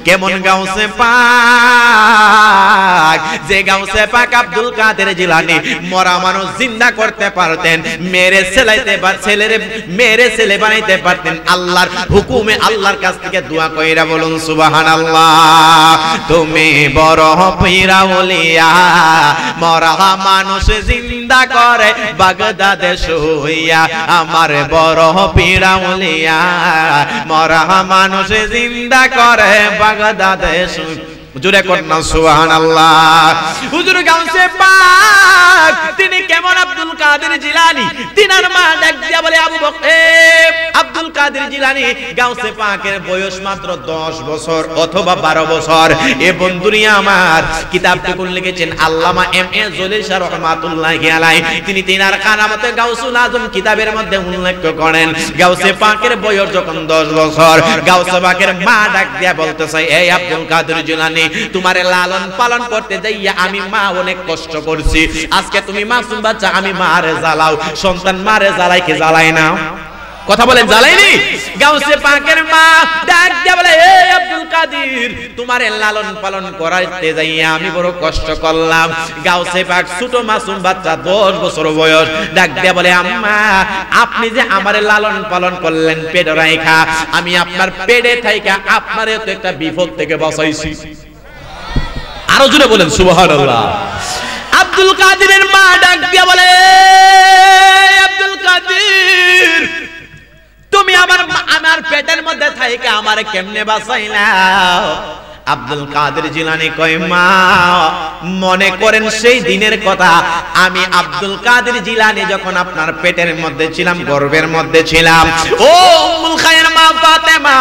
কেমন গাউসে পাক, যে গাউসে পাক আব্দুল কাদের জিলানী মরা মানুষ জিন্দা করতে পারতেন, মেরে ছেলে বানাইতে পারতেন আল্লাহর হুকুমে। আল্লাহর কাছ থেকে দোয়া কইরা বলুন সুবহানাল্লাহ। তুমি বড় পীরা ওলিয়া, মরা মানুষ জিন্দা করে বাগদাদে শুইয়া। আমার বড় পীরা ওলিয়া, মরা মানুষ জিন্দা করে বাগদাদে শুইয়া। জোরে করনা সুবহানাল্লাহ। হুজুর গাউসে পাক তিনি কেমন আব্দুল কাদের জিলানী, তিনার মা ডাক দিয়া বলে আবু বকর আব্দুল কাদের জিলানী গাউসে পাকের বয়স মাত্র 10 বছর অথবা 12 বছর। এ বন্ধুরি আমার কিতাবটুকু লিখেছেন আল্লামা এম.এ. জলিল শাহ রাহমাতুল্লাহি আলাইহি। তিনি তিনার কারামতে গাউসুল আজম কিতাবের মধ্যে উল্লেখ করেন গাউসে পাকের বয়স যখন 10 বছর, গাউসে পাকের মা ডাক দিয়া বলতেছে, এই আব্দুল কাদের জিলানী, তোমারে লালন পালন করতে যাইয়া আমি মা অনেক কষ্ট করছি। আজকে তুমি মাসুম বাচ্চা, আমি মারে জ্বালাও। সন্তান মারে জ্বালাই কি জ্বালাই না? কথা বলেন, জ্বালাইনি? গাউসে পাকের মা ডাক দিয়া বলে, এই আব্দুল কাদের, তোমারে লালন পালন করাইতে যাইয়া আমি বড় কষ্ট করলাম। গাউসে পাক ছোট মাসুম বাচ্চা 10 বছর বয়স, ডাক দিয়া বলে, আম্মা আপনি যে আমারে লালন পালন করলেন পেটে রাইখা, আমি আপনার পেটে থাইকা আপনারে তো একটা বিপদ থেকে বাঁচাইছি। আরো জোরে বলেন সুবহানাল্লাহ। আব্দুল কাদেরের মা ডাক দিয়া বলে, আব্দুল কাদের, তুমি আমার পেটের মধ্যে থাইকা আমারে কেমনে বাঁচাইলা? আব্দুল কাদের জিলানী কয়, মা মনে করেন সেই দিনের কথা, আমি আব্দুল কাদের জিলানী যখন আপনার পেটের মধ্যে ছিলাম, গর্ভের মধ্যে ছিলাম, ও উম্মুল খায়ের মা ফাতেমা,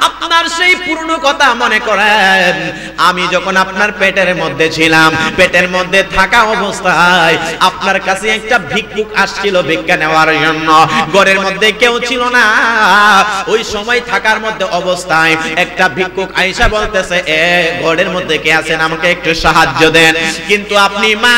আপনার সেই পুরনো কথা মনে করেন। আমি যখন আপনার পেটের মধ্যে ছিলাম, পেটের মধ্যে থাকা অবস্থায় আপনার কাছে একটা ভিক্ষুক আসছিল ভিক্ষা নেওয়ার জন্য। ঘরের মধ্যে কেউ ছিল না, ওই সময় থাকার মধ্যে অবস্থায় একটা ভিক্ষুক আয়েশা বলতেছে, ঘরের মধ্যে কে আছেন, আমাকে একটু সাহায্য দেন। কিন্তু আপনি মা,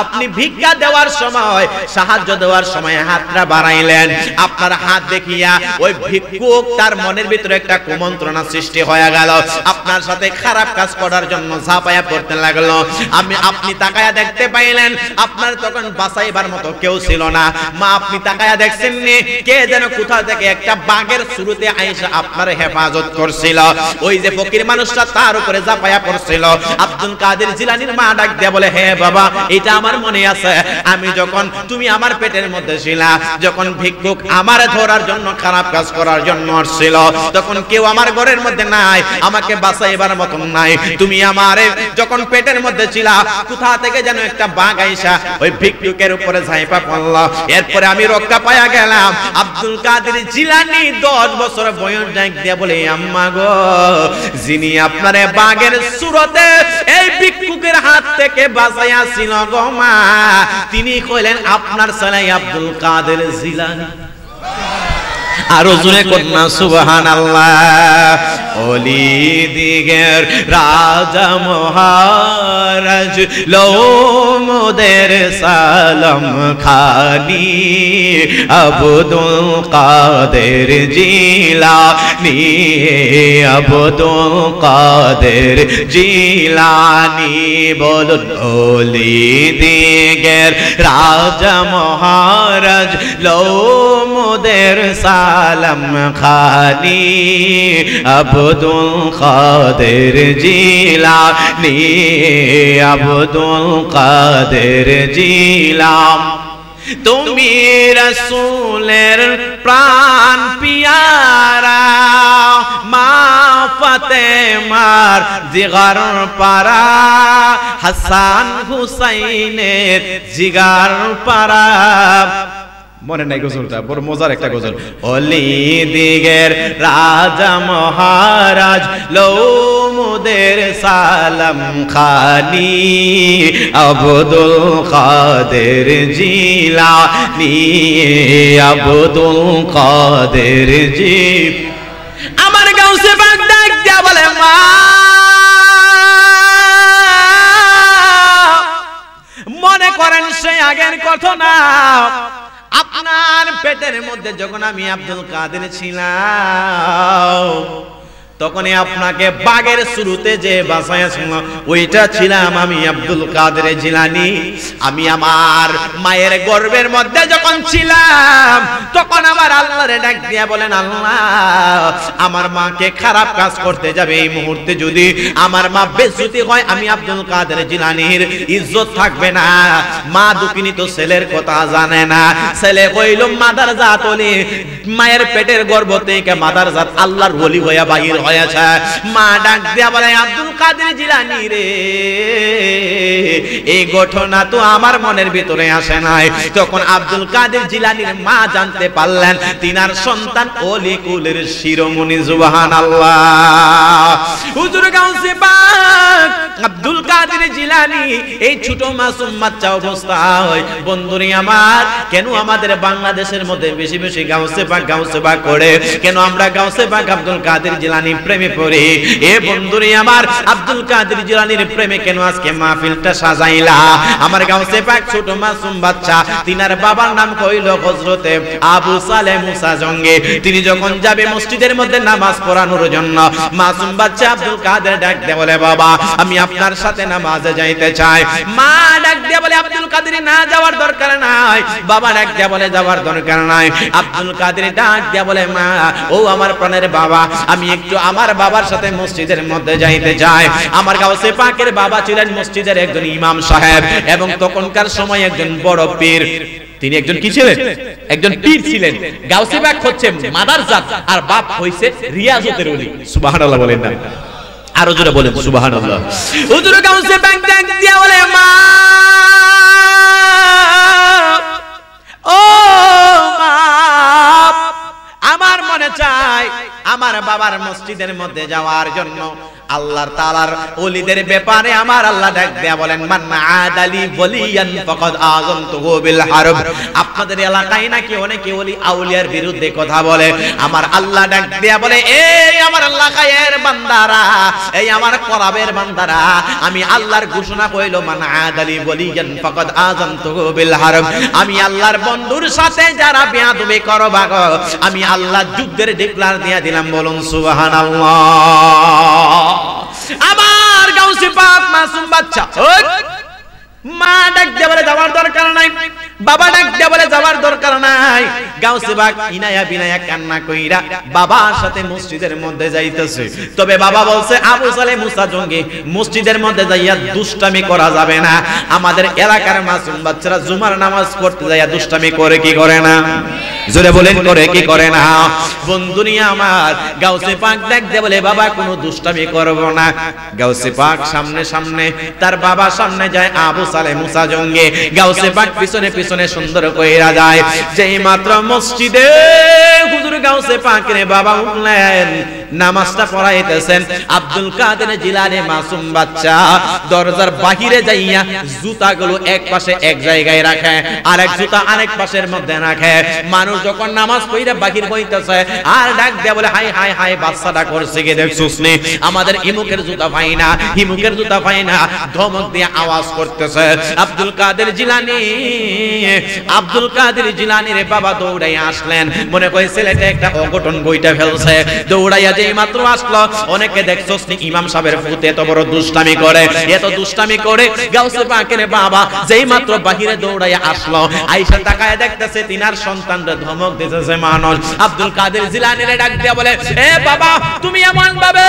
আপনি ভিক্ষা দেওয়ার সময়, সাহায্য দেওয়ার সময় হাতটা বাড়াইলেন। আপনার হাত দেখিয়া ওই ভিক্ষুক তার মনের ভিতরে একটা কুমন্ত্রণা সৃষ্টি হয়ে গেল, আপনার সাথে খারাপ কাজ করার জন্য ঝাঁপায়া পড়তে লাগলো। আপনি তাকায়া দেখতে পাইলেন আপনার তখন বাঁচাইবার মতো কেউ ছিল না। মা আপনি তাকায়া দেখছেন নি, কে যেন কোথা থেকে একটা বাঘের শুরুতে আয়েশা আপনার হেফাজত করছিল। ওই যে ফকির মানুষটা তার উপরে ঝাঁপায়া পড়ছিল। আব্দুল কাদের জিলানীর মা ডাক দিয়া বলে, হে বাবা, এটা আমার মনে আছে, আমি যখন তুমি আমার পেটের মধ্যে ছিলা, যখন ভিক্ষুক আমারে ধরার জন্য খারাপ কাজ করার জন্য আসছিল, তখন কেউ আমার ঘরের মধ্যে নাই, আমাকে বাঁচাইবার মতন নাই। তুমি আমারে যখন পেটের মধ্যে ছিলা, কোথা থেকে যেন একটা বাঘ আইসা ওই ভিক্ষুকের উপরে ঝাঁপা পড়ল, এরপরে আমি রক্ষা পাইয়া গেলাম। আব্দুল কাদের জিলানী 10 বছর বয়স ডাক দিয়া বলে, আম্মা গো, যিনি আপনারে বাঘের সুরতে এই ভিক্ষুকের হাত থেকে বাঁচাইয়াছিল গো মা, তিনি কইলেন আপনার ছেলে আব্দুল কাদের জিলানী। আরো জোরে কন্যা সুবহানাল্লাহ। ওলি দিগের রাজা মহারাজ লও মোদের সালাম খানি, আব্দুল কাদের জিলানী, আব্দুল কাদের জিলানী। বলুন ওলি দিগের রাজা মহারাজ লও মোদের সালাম খানি, আব্দুল কাদের জিলানী, আব্দুল কাদের জিলাম। তুমি রাসূলের প্রাণ পিয়ারা, মা ফাতেমার জিগার পারা, হাসান হুসাইনের জিগার পারা। মনে নাই গজলটা, বড় মজার একটা গজল। ওলি দিগের রাজা মহারাজ লও মোদের সালাম খানি, আব্দুল কাদের জিলানী, আব্দুল কাদের জি। আমার গাউসে পাক ডাক দিয়া বলে, মা মনে করেন সেই আগের ঘটনা, আপনার পেটের মধ্যে যখন আমি আব্দুল কাদের ছিলাম, তখনই আপনাকে বাগের শুরুতে যে বাঁচাইছিল ওইটা ছিলাম আমি আব্দুল কাদের জিলানী। আমি আমার মায়ের গর্ভের মধ্যে যখন ছিলাম তখন আমার আল্লাহরে ডাক দিয়া বলেন, আল্লাহ আমার মাকে খারাপ কাজ করতে যাবে, এই মুহূর্তে যদি আমার মা বেইজ্জতি হয় আমি আব্দুল কাদের জিলানীর ইজ্জত থাকবে না। মা দুঃখিনী তো ছেলের কথা জানে না, ছেলে কইল মাদারজাত ওলি, মায়ের পেটের গর্ভ থেকে মাদারজাত আল্লাহর ওলি হইয়া বাহির হয়েছে। মা ডাক দিয়া বলে, আব্দুল কাদের জিলানী রে, এই ঘটনা তো আমার মনের ভিতরে আসে নাই। তখন আব্দুল কাদের জিলানীর মা জানতে পারলেন তিনার সন্তান ওলি কুলের শিরোমণি। সুবহানাল্লাহ। হুজুর গাউসে পাক আব্দুল কাদের জিলানী এই ছোট মাসুম বাচ্চা অবস্থায়, বন্ধুরে আমার, কেন আমাদের বাংলাদেশের মধ্যে বেশি বেশি গাউসে পাক করে, কেন আমরা গাউসে পাক আব্দুল কাদের জিলানী প্রেমে পড়ি? এ বন্ধুরে আমার, আব্দুল কাদের জিলানীর প্রেমে কেন আজকে মাহফিলটা সাজাইলা? আমার গাউসে পাক ছোট মাসুম বাচ্চা, তিনার বাবার নাম কইল হযরতে আবু সালেহ মুসা জঙ্গে। তিনি যখন যাবে মসজিদের মধ্যে নামাজ পড়ানোর জন্য, মাসুম বাচ্চা আব্দুল কাদের ডাক দিয়ে বলে, বাবা আমি আপনার সাথে নামাজে যাইতে চাই। মা ডাক দিয়ে বলে, আব্দুল কাদের না যাওয়ার দরকার নাই। বাবা ডাক দিয়ে বলে, যাওয়ার দরকার নাই। আব্দুল কাদের ডাক দিয়ে বলে, মা ও আমার প্রাণের বাবা, আমি একটু আমার বাবার সাথে মসজিদের মধ্যে যাইতে চাই। আমার গাউসে পাকের বাবা ছিলেন মসজিদের একজন ইমাম সাহেব, এবং তখনকার সময় একজন বড় পীর। তিনি একজন কি ছিলেন? একজন পীর ছিলেন। গাউসে পাক হচ্ছে মাদারজাত, আর বাপ হইছে রিয়াজতের ওলি। সুবহানাল্লাহ বলেন না? আরো জোরে বলেন সুবহানাল্লাহ। হুজুর গাউসে পাক ডাক দিয়া বলে, মা ও মা, আমার মনে চায় আমার বাবার মসজিদের মধ্যে যাওয়ার জন্য। আল্লাহর তাআলার ওলিদের ব্যাপারে আমার আল্লাহ ডাক দেয়া বলেন, মান আদালি ওলিয়ান ফাকাদ আযানতুহু বিল হারব। আপনাদের এলাকায় নাকি অনেকে ওলি আউলিয়ার বিরুদ্ধে কথা বলে। আমার আল্লাহ ডাক দেয়া বলে, এই আমার এলাকায়ের বান্দারা, এই আমার করাবের বান্দারা, আমি আল্লাহর ঘোষণা কইল, মান আদালি ওলিয়ান ফাকাদ আযানতুহু বিল হারব। আমি আল্লাহর বন্ধুর সাথে যারা বেয়াদবি করবা গো, আমি আল্লাহ যুদ্ধের ডিক্লার দিয়া দিলাম। বলুন সুবহানাল্লাহ। আমার গাউসে পাক মাসুম বাচ্চা, মা ডাক দিয়ে বলে যাওয়ার দরকার নাই, বাবা ডাক দিয়ে বলে যাওয়ার দরকার নাই। গাউসে পাক ইনায়া বিনায়া কান্না কইরা বাবার সাথে মসজিদের মধ্যে যাইতেছে। তবে বাবা বলছে, আবু সালেহ মুসা জঙ্গি, মসজিদের মধ্যে যাইয়া দুষ্টামি করা যাবে না। আমাদের এলাকার মাসুম বাচ্চারা জুমার নামাজ পড়তে যাইয়া দুষ্টামি করে কি করে না? জোরে বলেন, করে কি করে না? বন্ধুনি আমার, গাউসে পাক ডাক দিয়ে বলে, বাবা কোনো দুষ্টামি করব না। গাউসে পাক সামনে সামনে, তার বাবা সামনে যায় আবু সালেহ মুসা জঙ্গি, গাউসে পাক পিছনে পিছনে সুন্দর কইরা যায়। যেই মাত্র মসজিদে হুজুর গাউসে পাকের বাবা উঠলেন, নামাজটা পড়াইতেছেন, আব্দুল কাদের জিলানী মাসুম বাচ্চা দরজার বাহিরে যাইয়া জুতাগুলো এক পাশে এক জায়গায় রাখে, আরেক জুতা আরেক পাশের মধ্যে রাখে। মানুষ যখন নামাজ পড়ে বাহির হইতেছে আর ডাক দেয়া বলে, হাই হাই হাই, বাচ্চাটা করছে কি দেখছস নি? আমাদের ইমুকের জুতা পাই না, হিমুকের জুতা পাই না, ধমক দিয়ে আওয়াজ করতেছে। আব্দুল কাদের জিলানীর বাবা দৌড়াইয়া আসলেন, মনে করে ছেলেটা একটা অঘটন বইটা ফেলছে। দৌড়াইয়া যেই মাত্র আসলো, অনেকে দেখছস নি ইমাম সাহেবের ফুতে এত বড় দুষ্টামি করে, এত দুষ্টামি করে। গাউসে পাকের বাবা যেই মাত্র বাহিরে দৌড়াইয়া আসলো, আয়েশা তাকায় দেখতেছে তিনার সন্তানরা ধমক দিতেছে মানুষ। আব্দুল কাদের জিলানীরে ডাক দিয়া বলে, এ বাবা তুমি এমন ভাবে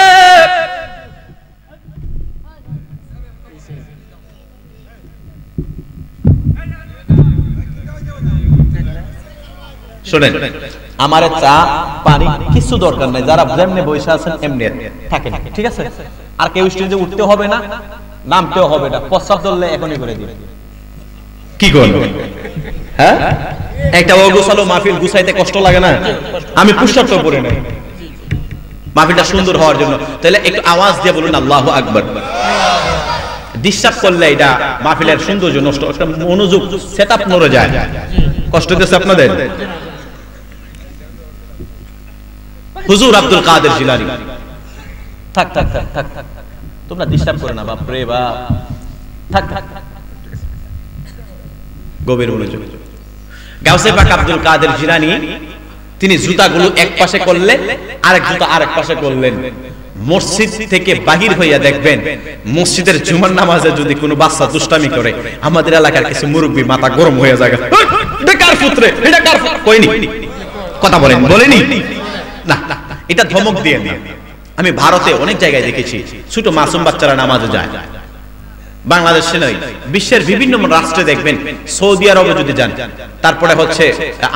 শুনেন, আমার চা পানি কিছু দরকার নাই, যারা যেমনি বসে আছেন এমনি থাকেন, ঠিক আছে? আর কেউ স্টেজে উঠতে হবে না, নামতেও হবে না, প্রস্তাব ধরলে এখনই করে দিবে। কি করবে? হ্যাঁ, একটা অগোছালো মাহফিল গুছাইতে কষ্ট লাগে না? আমি পুষ্টার্থ করে নেই মাহফিলটা সুন্দর হওয়ার জন্য। তাহলে একটু আওয়াজ দিয়ে বলুন আল্লাহু আকবার। ডিস্টার্ব করলে এটা মাহফিলের সৌন্দর্য নষ্ট, একটা মনোযোগ সেটআপ নড়ে যায়। কষ্ট হচ্ছে আপনাদের? হুজুর আব্দুল কাদের জিলানী, থাক থাক থাক থাক থাক, তোমরা ডিস্টার্ব করে না বাপ রে বাপ, থাক থাক, গভীর মনোযোগ। গাউসে পাক আব্দুল কাদের জিলানী তিনি জুতাগুলো এক পাশে করলেন, আরেক জুতা আরেক পাশে করলেন। মসজিদ থেকে বাহির হইয়া দেখবেন মসজিদের জুমার নামাজে যদি কোনো বাচ্চা দুষ্টামি করে, আমাদের এলাকার কিছু মুরব্বী মাথা গরম হয়ে যায়, এটা কার পুত্রে, এটা কার কইনি, কথা বলেন, বলেনি না, এটা ধমক দিয়ে না। আমি ভারতে অনেক জায়গায় দেখেছি ছোট মাসুম বাচ্চারা নামাজে যায়। বাংলাদেশে নয়, বিশ্বের বিভিন্ন রাষ্ট্রে দেখবেন, সৌদি আরবে যদি যান, তারপরে হচ্ছে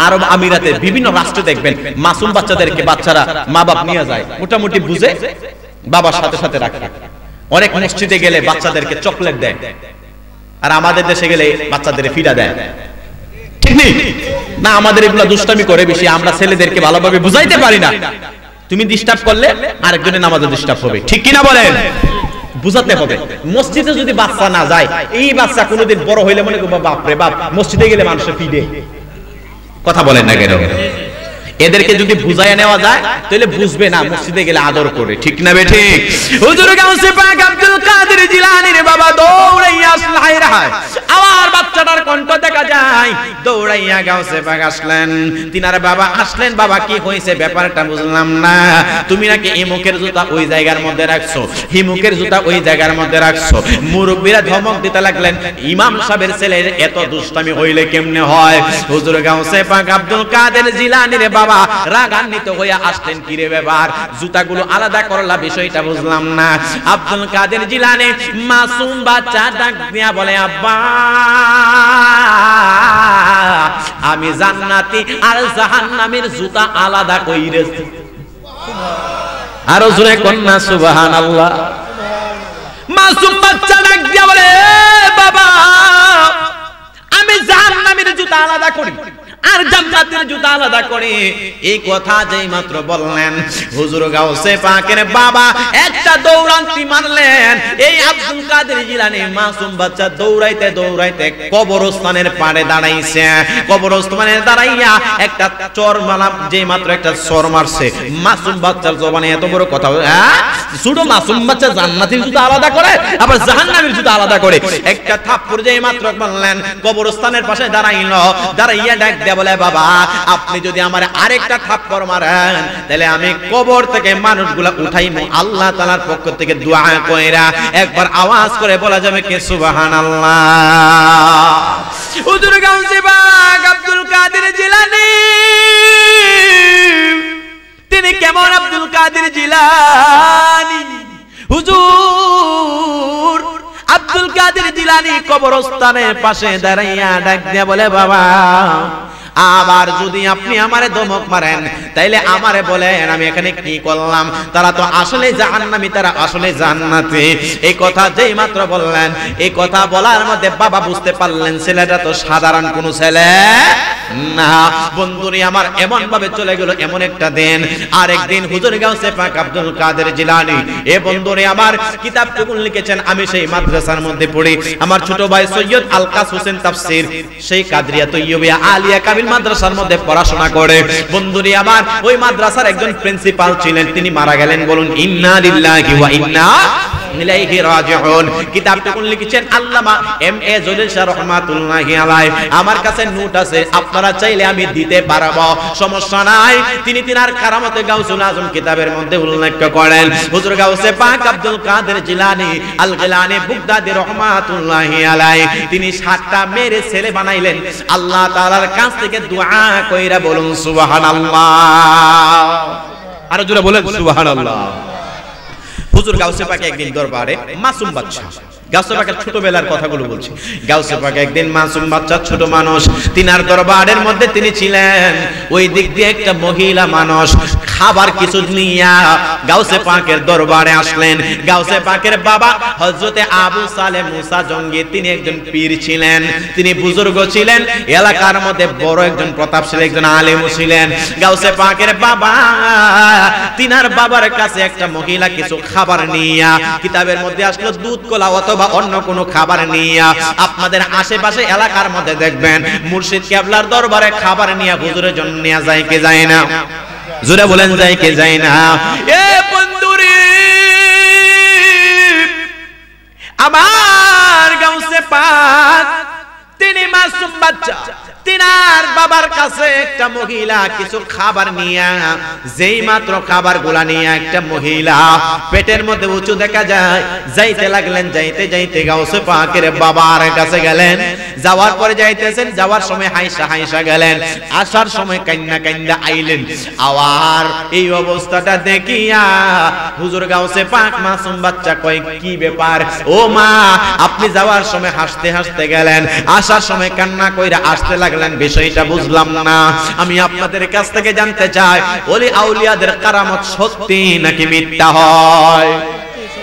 আরব আমিরাতে বিভিন্ন রাষ্ট্রে দেখবেন মাসুম বাচ্চাদেরকে বাচ্চারা মা বাপ নিয়ে যায়, মোটামুটি বুঝে বাবার সাথে সাথে রাখে। অনেক মসজিদে গেলে বাচ্চাদেরকে চকলেট দেয়, আর আমাদের দেশে গেলে বাচ্চাদের ফিডা দেয়, ঠিক নেই না? আমাদের এগুলা দুষ্টামি করে বেশি, আমরা ছেলেদেরকে ভালোভাবে বুঝাইতে পারি না। তুমি ডিস্টার্ব করলে আরেকজনের নামাজে ডিস্টার্ব হবে, ঠিক কিনা বলেন? বুঝাতে হবে। মসজিদে যদি বাচ্চা না যায়, এই বাচ্চা কোনোদিন বড় হইলে মনে করবো বাপ রে বাপ, মসজিদে গেলে মানুষের ফিডে, কথা বলেন না কেন? এদেরকে যদি বুঝাইয়া নেওয়া যায় তাহলে বুঝবে না, মসজিদে গেলে আদর করে, ঠিক না বে ঠিক? হুজুর গাউসে পাক আব্দুল কাদের জিলানীর বাবা দৌড়াইয়া আসলাই রায়, আমার বাচ্চাটার কণ্ঠ দেখা যায়, দৌড়াইয়া গাউসে পাক আসলেন। তিনার বাবা আসলেন, বাবা কি হয়েছে ব্যাপারটা বুঝলাম না, তুমি নাকি ইমুকের জুতা ওই জায়গার মধ্যে রাখছো, হিমুকের জুতা ওই জায়গার মধ্যে রাখছো। মুরব্বিরা ধমক দিতে লাগলেন, ইমাম সাহেবের ছেলের এত দুষ্টামি হইলে কেমনে হয়? হুজুর গাউসে পাক আব্দুল কাদের জিলানীর বাবা রাগান্বিত হইয়া আসলেন, কি রে ব্যাপার, জুতাগুলো আলাদা করলা, বিষয়টা বুঝলাম না। আব্দুল কাদের জিলানী মাসুম বাচ্চা ডাক দিয়া বলে, আব্বা আমি জান্নাতি আর জাহান্নামের জুতা আলাদা কইরেছি। আরো জোরে কন্যা সুবহানাল্লাহ। মাসুম বাচ্চা ডাক দিয়া বলে, বাবা আমি জাহান্নামের জুতা আলাদা করি আর জান্নাতের জুতা আলাদা করে। এই কথা যেই মাত্র বললেন, হুজুর গাউসে পাকের বাবা একটা দৌড়ান্তি মারলেন। এই আব্দুল কাদের জিলানী মাসুম বাচ্চা দৌড়াইতে দৌড়াইতে কবরস্থানের পাড়ে দাঁড়াইছে। কবরস্থানে দাঁড়াইয়া একটা চর মালা, যেই মাত্র একটা চর মারছে, মাসুম বাচ্চার জবানে এত বড় কথা, ছোট মাসুম বাচ্চা জান্নাতের জুতা আলাদা করে আবার জাহান্নামের জুতা আলাদা করে। একটা থাপ্পড় যেই মাত্র বললেন, কবরস্থানের পাশে দাঁড়াইলো, দাঁড়াইয়া ডাক দেয়া বলে, বাবা আপনি যদি আমার আরেকটা থাপ্পড় মারেন তাহলে আমি কবর থেকে মানুষগুলা উঠাইমু আল্লাহ তাআলার পক্ষ থেকে দোয়া কইরা। একবার আওয়াজ করে বলা যাবে কি সুবহানাল্লাহ? হুজুর গাউসে পাক আব্দুল কাদের জিলানী, তিনি কেমন আব্দুল কাদের জিলানী? হুজুর আব্দুল কাদের জিলানী কবরস্থানের পাশে দাঁড়াইয়া ডাক দিয়া বলে, বাবা আবার যদি আপনি আমারে ধমক মারেন তাইলে আমারে বলেন আমি এখানে কি করলাম। তারা তো আসলে জাহান্নামী, তারা আসলে জান্নাতি। এই কথা যেই মাত্র বললেন, এই কথা বলার মধ্যে বাবা বুঝতে পারলেন ছেলেটা তো সাধারণ কোনো ছেলে না। বন্ধুরি আমার এমন ভাবে চলে গেল এমন একটা দিন। আরেকদিন হুজুর গাউসে পাক আব্দুল কাদের জিলানী এ বন্ধুরি আমার কিতাবটুকু লিখেছেন, আমি সেই মাদ্রাসার মধ্যে পড়ি। আমার ছোট ভাই সৈয়দ আলকাস হোসেন তাফসীর সেই কাদরিয়া তৈয়বিয়া আলিয়া কামিল মাদ্রাসার মধ্যে পড়াশোনা করে। বন্ধুরি আমার ওই মাদ্রাসার একজন প্রিন্সিপাল ছিলেন, তিনি মারা গেলেন। বলুন ইন্না লিল্লাহি ওয়া ইন্না ইলাইহি রাজিউন। কিতাবটুকু লিখেছেন আল্লামা এম এ জলিল শাহ রাহমাতুল্লাহি আলাইহি। আমার কাছে নোট আছে, আপনারা চাইলে আমি দিতে পারবো, সমস্যা নাই। তিনি তিনার কারামতে গাউসুল আজম কিতাবের মধ্যে উল্লেখ করেন, হুজুর গাউসে পাক আব্দুল কাদের জিলানী আল গিলানী বুগদাদি রাহমাতুল্লাহি আলাইহি তিনি 7টা মেয়ের ছেলে বানাইলেন আল্লাহ তাআলার কাছ থেকে দোয়া কইরা। বলুন সুবহানাল্লাহ। আর জোরে বলেন সুবহানাল্লাহ। হুজুর গাউসে পাক একদিন দরবারে মাসুম বাচ্চা, গাউসে পাকের ছোটবেলার কথাগুলো বলছি। গাউসে পাক একদিন মাসুম বাচ্চা, ছোট মানুষ, তিনার দরবারের মধ্যে তিনি ছিলেন। ওই দিক দিয়ে একটা মহিলা মানুষ খাবার কিছু নিয়া গাউসে পাকের দরবারে আসলেন। গাউসে পাকের বাবা হযরতে আবু সালেহ মুসা জঙ্গি, তিনি একজন পীর ছিলেন, তিনি বুজুর্গ ছিলেন, এলাকার মধ্যে বড় একজন প্রতাপশালী একজন আলেম ছিলেন। গাউসে পাকের বাবা তিনার বাবার কাছে একটা মহিলা কিছু খাবার নিয়া কিতাবের মধ্যে আসলো, দুধ কলা অথবা অন্য কোনো খাবার নিয়া। আপনাদের আশেপাশে এলাকার মধ্যে দেখবেন মুর্শিদ কেবলার দরবারে খাবার নিয়া হুজুরের জন্য নিয়ে যায় কে যায় না? জোরে বলেন যায় কে যায় না? এ বন্ধুরে আমার গাউসে পাক তিনি মাসুম বাচ্চা, তিনার বাবার কাছে একটা মহিলা কিছু খাবার নিয়ে, যেই মাত্র খাবার গুলা নিয়ে একটা মহিলা পেটের মধ্যে উঁচু দেখা যায়, যাইতে লাগলেন। যাইতে যাইতে গাউসে পাকের বাবার কাছে গেলেন। যাওয়ার পরে যাইতেছেন, যাওয়ার সময় হাইসা হাইসা গেলেন, আসার সময় কান্না কান্না আইলেন। আবার এই অবস্থাটা দেখিয়া হুজুর গাউসে পাক মাসুম বাচ্চা কয়, কি ব্যাপার ও মা, আপনি যাওয়ার সময় হাসতে হাসতে গেলেন, আসার সময় কান্না কইরা আসতে লাগলেন, বিষয়টা বুঝলাম না। আমি আপনাদের কাছ থেকে জানতে চাই, ওলি আউলিয়াদের কারামত সত্যি নাকি মিথ্যা হয়?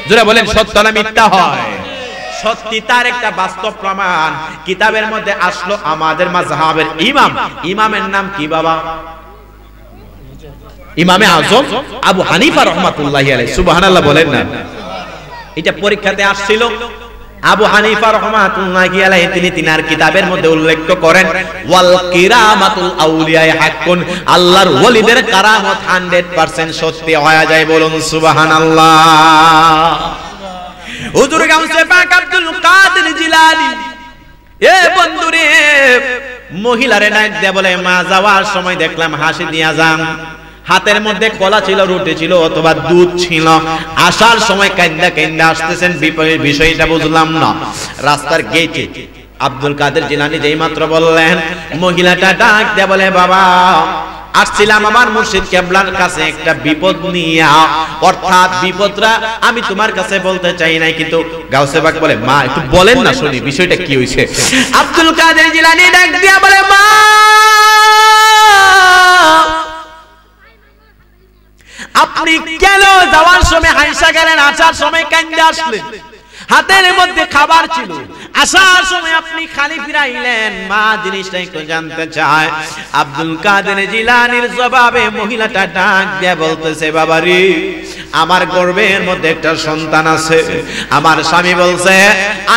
যারা বলেন সত্য না মিথ্যা হয়? সত্যি, তার একটা বাস্তব প্রমাণ কিতাবের মধ্যে আসলো। আমাদের মাযহাবের ইমামের নাম কি বাবা? ইমামে আযম আবু হানিফা রাহমাতুল্লাহি আলাইহি। সুবহানাল্লাহ বলেন না। এটা পরীক্ষাতে আসছিল। আবু হানিফা রাহমাতুল্লাহি আলাইহি তিনি তিনার কিতাবের মধ্যে উল্লেখ করেন, ওয়াল কিরামাতুল আউলিয়া হাক্কুন, আল্লাহর ওলিদের কারামত 100% সত্যি হয়ে যায়। বলুন সুবহানাল্লাহ। হুজুর গাউসে পাক আব্দুল কাদের জিলানী এ বন্ধুরে মহিলারে ডাক দিয়ে বলে, মা যাওয়ার সময় দেখলাম হাসি দিয়া যান, হাতের মধ্যে কলা ছিল, রুটি ছিল অথবা দুধ ছিল, আসার সময় কান্দা কান্দা আসতেছেন, বিষয়টা বুঝলাম না। রাস্তার গেটে আব্দুল কাদের জিলানী যেই মাত্র বললেন, মহিলাটা ডাক দিয়ে বলে, বাবা আসছিলাম আমার মুর্শিদ কেবলার কাছে একটা বিপদ নিয়ে, অর্থাৎ বিপদটা আমি তোমার কাছে বলতে চাই নাই, কিন্তু গাউসে পাক বলে, মা একটু বলেন না শুনি বিষয়টা কি হইছে। আব্দুল কাদের জিলানী ডাক দিয়া বলে, মা আপনি কেন যাওয়ার সময় হাইসা গেলেন, আসার সময় কান্দা আসলেন? হাতের মধ্যে খাবার ছিল, আসার সময় আপনি খালি ফিরাইলেন। মা জিনিসটা একটু জানতে চায়। আব্দুল কাদের জিলানীর জবাবে মহিলাটা ডাক দিয়ে বলতেছে, বাবারে আমার গর্ভের মধ্যে একটা সন্তান আছে, আমার স্বামী বলছে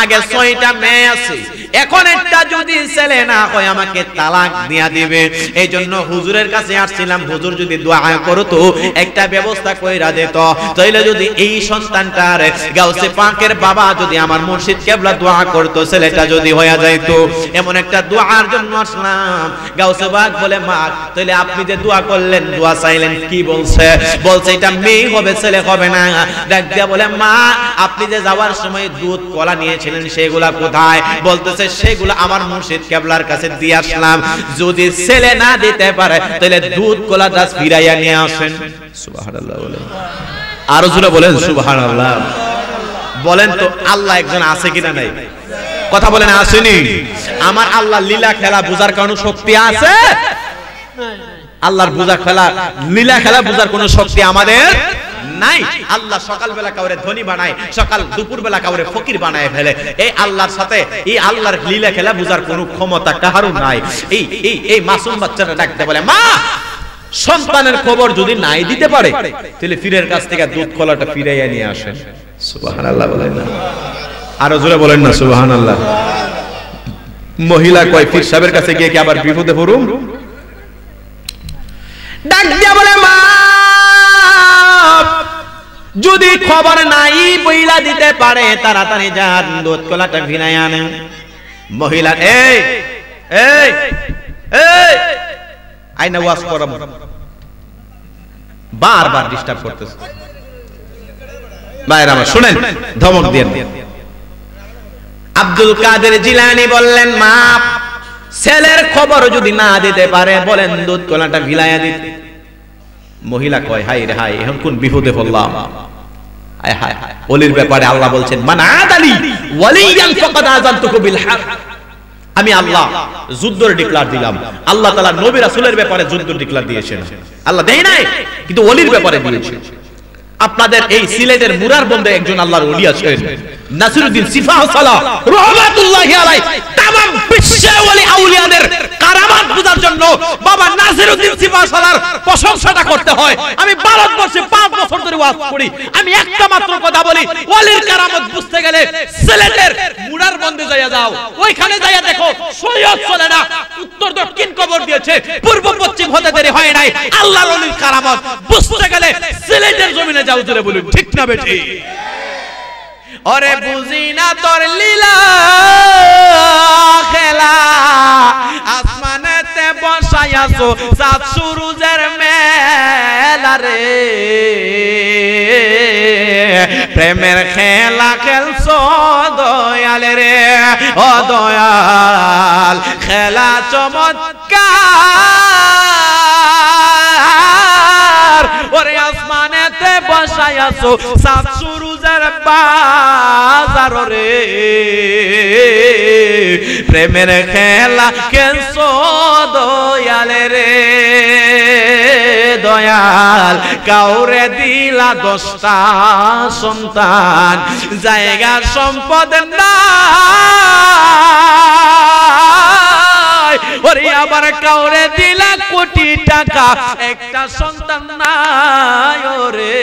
আগে 6টা মেয়ে আছে, এখন একটা যদি ছেলে না হয় আমাকে তালাক দিয়া দিবে। এই জন্য হুজুরের কাছে আসছিলাম, হুজুর যদি দোয়া করতো একটা ব্যবস্থা কইরা দিত, তাইলে যদি এই সন্তানটার গাউসে পাকের বাবা যদি আমার মুর্শিদ কেবলা দোয়া করতো, ছেলেটা যদি হয়ে যাইতো, এমন একটা দোয়ার জন্য আসলাম। গাউসে পাক বলে, মা তাইলে আপনি যে দোয়া করলেন, দোয়া চাইলেন, কি বলছে? বলছে এটা মেয়ে হবে, ছেলে হবে না। ডাক দিয়া বলে, মা আপনি যে যাওয়ার সময় দুধ কলা নিয়েছিলেন সেগুলা কোথায়? বলতেছে সেগুলো আমার মুর্শিদ কেবলার কাছে দিয়ে আসলাম, যদি ছেলে না দিতে পারে তাহলে দুধ কলাটা ফিরাইয়া নিয়ে আসেন। সুবহানাল্লাহ বলেন, আরো জোরে বলেন সুবহানাল্লাহ। বলেন তো আল্লাহ একজন আছে কিনা নাই? কথা বলেন আসেনি? আমার আল্লাহ লীলা খেলা বুঝার কোন শক্তি আছে? আল্লাহর বুঝা খেলা লীলা খেলা বুঝার কোন শক্তি আমাদের নাই। আল্লাহ সকাল বেলা কাউরে ধনী বানায়, সকাল দুপুর বেলা কাউরে ফকির বানায় ফেলে। এই আল্লাহর সাথে এই আল্লাহর লীলা খেলা বুঝার কোনো ক্ষমতা কাহারও নাই। এই মাসুম বাচ্চাটা ডাকতে বলে, মা সন্তানের খবর যদি নাই দিতে পারে তাহলে ফিরের কাছ থেকে দুধ কলাটা ফিরাইয়া নিয়ে আসেন। সুবহানাল্লাহ বলেন না, আরো জোরে বলেন না সুবহানাল্লাহ। মহিলা কয়, পীর সাহেবের কাছে গিয়ে কি আবার বিপদে পড়ুম? ডাক দিয়া বলে, মা যদি খবর নাই বইলা দিতে পারে তাড়াতাড়ি যান দুধ কলাটা ফিরাইয়া আনেন। মহিলা এই এই এই আইনা ওয়াজ করাম, বারবার ডিস্টার্ব করতেছে। ভাইরা আমার শুনেন, ধমক দেন। আব্দুল কাদের জিলানী বললেন, মা ছেলের খবর যদি না দিতে পারে বলেন দুধ কলাটা ভিলাইয়া দিতে। মহিলা কয়, হাই রে হাই, এখন কোন বিপদে পড়লাম। হায় হায়, ওলির ব্যাপারে আল্লাহ বলছেন, মান আদালি ওয়ালিয়ান ফাকাদ আযানতুকু বিল হক। আমি আল্লাহ যুদ্ধের ডিক্লার দিলাম। আল্লাহ তাআলা নবী রাসূলের ব্যাপারে যুদ্ধের ডিক্লার দিয়েছেন, আল্লাহ দেয় নাই, কিন্তু ওলির ব্যাপারে দিয়েছেন। আপনাদের এই সিলেটের মুরার বন্দে একজন আল্লাহর ওলি আছেন, নাসিরউদ্দিন সিফাহ সালাহ রাহমাতুল্লাহি আলাইহি। तमाम বিশ্বের ওলি আউলিয়াদের কারামাত বুঝার জন্য বাবা নাসিরউদ্দিন সিফাহ সালাহর প্রশংসাটা করতে হয়। আমি ভারতবর্ষে 5 বছর ধরে ওয়াজ করি, আমি একটা মাত্র কথা বলি, ওলির কারামত বুঝতে গেলে সিলেটের মুরার বন্দে যাইয়া যাও, ওইখানে যাইয়া দেখো সৈয়দ চলে না, উত্তর দক্ষিণ কবর দিয়েছে, পূর্ব পশ্চিম হতে দেরি হয় নাই। আল্লাহর ওলির কারামত বুঝতে গেলে সিলেটের জমিনে যাও, জোরে বলুন ঠিক না বেঠি? ওরে বুঝি না তোর লীলা খেলা, আসমান বসাইয়াছো চাঁদ সূরজের মেলা রে, প্রেমের খেলা খেলছো দয়াল রে, ও দয়াল খেলা চমৎকার, ওরে আসমানেতে বসাইয়াছো চাঁদ সূরজের বাজার রে, প্রেমের খেলা খেলছো দয়াল রে, দয়াল কাউরে দিলা 10টা সন্তান, জায়গা সম্পদ নাই, ওরে আবার কাউরে দিলা কোটি টাকা, একটা সন্তান নাই ওরে,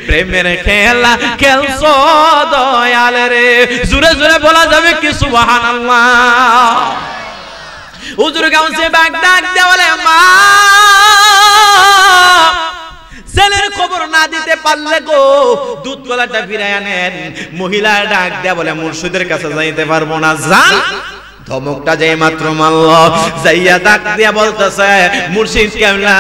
প্রেমের খেলা খেলছো দয়াল রে। জোরে জোরে বলা যাবে কি সুবহানাল্লাহ? হুজুর গাউসে বাগ ডাক দিয়ে বলে, মা ছেলের খবর না দিতে পারলে গো দুধ কলাটা ফিরায় আনেন। মহিলা ডাক দিয়ে বলে, মুর্শিদের কাছে যাইতে পারবো না, যান। ধমকটা যেই মাত্র মারল, যাইয়া ডাক দিয়া বলতেছে, মুর্শিদ কেবলা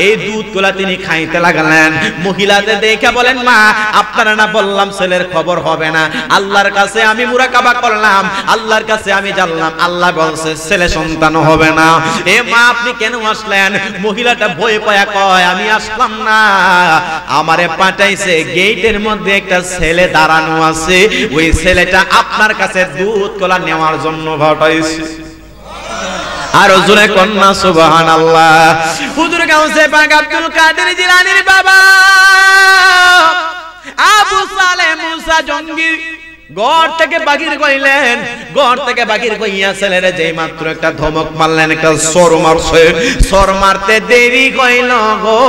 এই দুধ কলা তিনি খাইতে লাগালেন। মহিলাতে দেখে বলেন, মা আপনারা না বললাম ছেলের খবর হবে না, আল্লাহর কাছে আমি মুরাকাবা করলাম, আল্লাহর কাছে আমি জানলাম, আল্লাহ বলছে ছেলে সন্তান হবে না। এ মা আপনি কেন আসলেন? মহিলাটা ভয় পায়া কয়, আমি আসলাম না, আমারে পাঠাইছে গেটের মধ্যে একটা ছেলে দাঁড়ানো আছে, ওই ছেলেটা আপনার কাছে দুধ কলা নেওয়ার জন্য আর জোরে কন্যা সুবহানাল্লাহ। হুজুর গাউসে পাক আব্দুল কাদের জিলানীর বাবা আবু সালেহ মুসা জঙ্গি ঘর থেকে বাগির কইলেন, ঘর থেকে বাগির কইয়া ছেলেরে যেই মাত্র একটা ধমক মারলেন, একটা সর মারছে, সর মারতে দেরি কইল গো।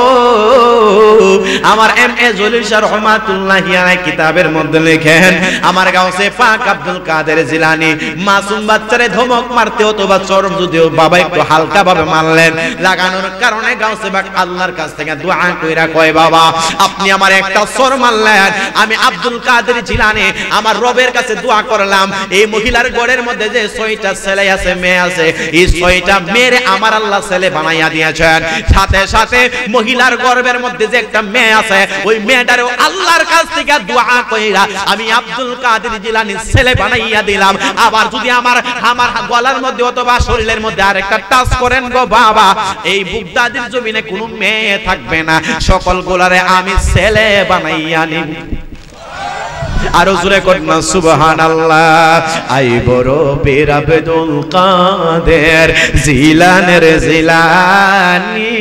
আমার এম.এ. জলিল শাহ রহমাতুল্লাহি আলাইহি কিতাবের মধ্যে লেখেন, আমার গাউসে পাক আব্দুল কাদের জিলানী মাসুম বাচ্চারে ধমক মারতে অথবা সর যদিও বাবা একটু হালকা ভাবে মারলেন, লাগানোর কারণে গাউসে পাক আল্লাহর কাছ থেকে দোয়া কইরা কয়, বাবা আপনি আমার একটা সর মারলেন, আমি আব্দুল কাদের জিলানী আমার রবের কাছে দোয়া করলাম, এই মহিলার ঘরের মধ্যে যে 6টা ছেলে আছে মেয়ে আছে, এই 6টা মেয়ে আমার আল্লাহ ছেলে বানাইয়া দিয়েছেন, সাথে সাথে মহিলার গর্ভের মধ্যে যে একটা মেয়ে আছে, ওই মেয়েটারও আল্লাহর কাছ থেকে দোয়া কইরা আমি আব্দুল কাদের জিলানী ছেলে বানাইয়া দিলাম। আবার যদি আমার গলার মধ্যে অথবা শরীরের মধ্যে আরেকটা টাচ করেন গো বাবা, এই বুগদাদির জমিনে কোনো মেয়ে থাকবে না, সকল গোলারে আমি ছেলে বানাইয়া নিব। আরো জোরে কন্যা সুবহানাল্লাহ। আই বড় পীর আব্দুল কাদের জিলানের জিলানী,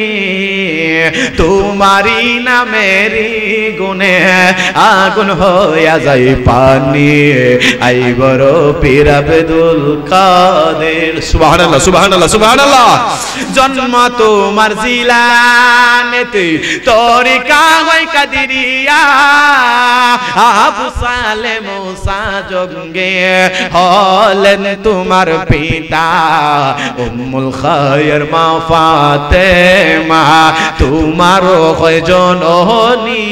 তোমারি নামেরি গুনে আগুন হইয়া যায় পানি, আই বড় পীর আব্দুল কাদের। সুবহানাল্লাহ সুবহানাল্লাহ সুবহানাল্লাহ। জন্ম তোমার জিলানেতে, তরিকা হয় কাদেরিয়া, আবু সালেহ মুসা জঙ্গে হলেন তোমার পিতা, উম্মুল খায়র মা ফাতেমা তোমার হয় জননী,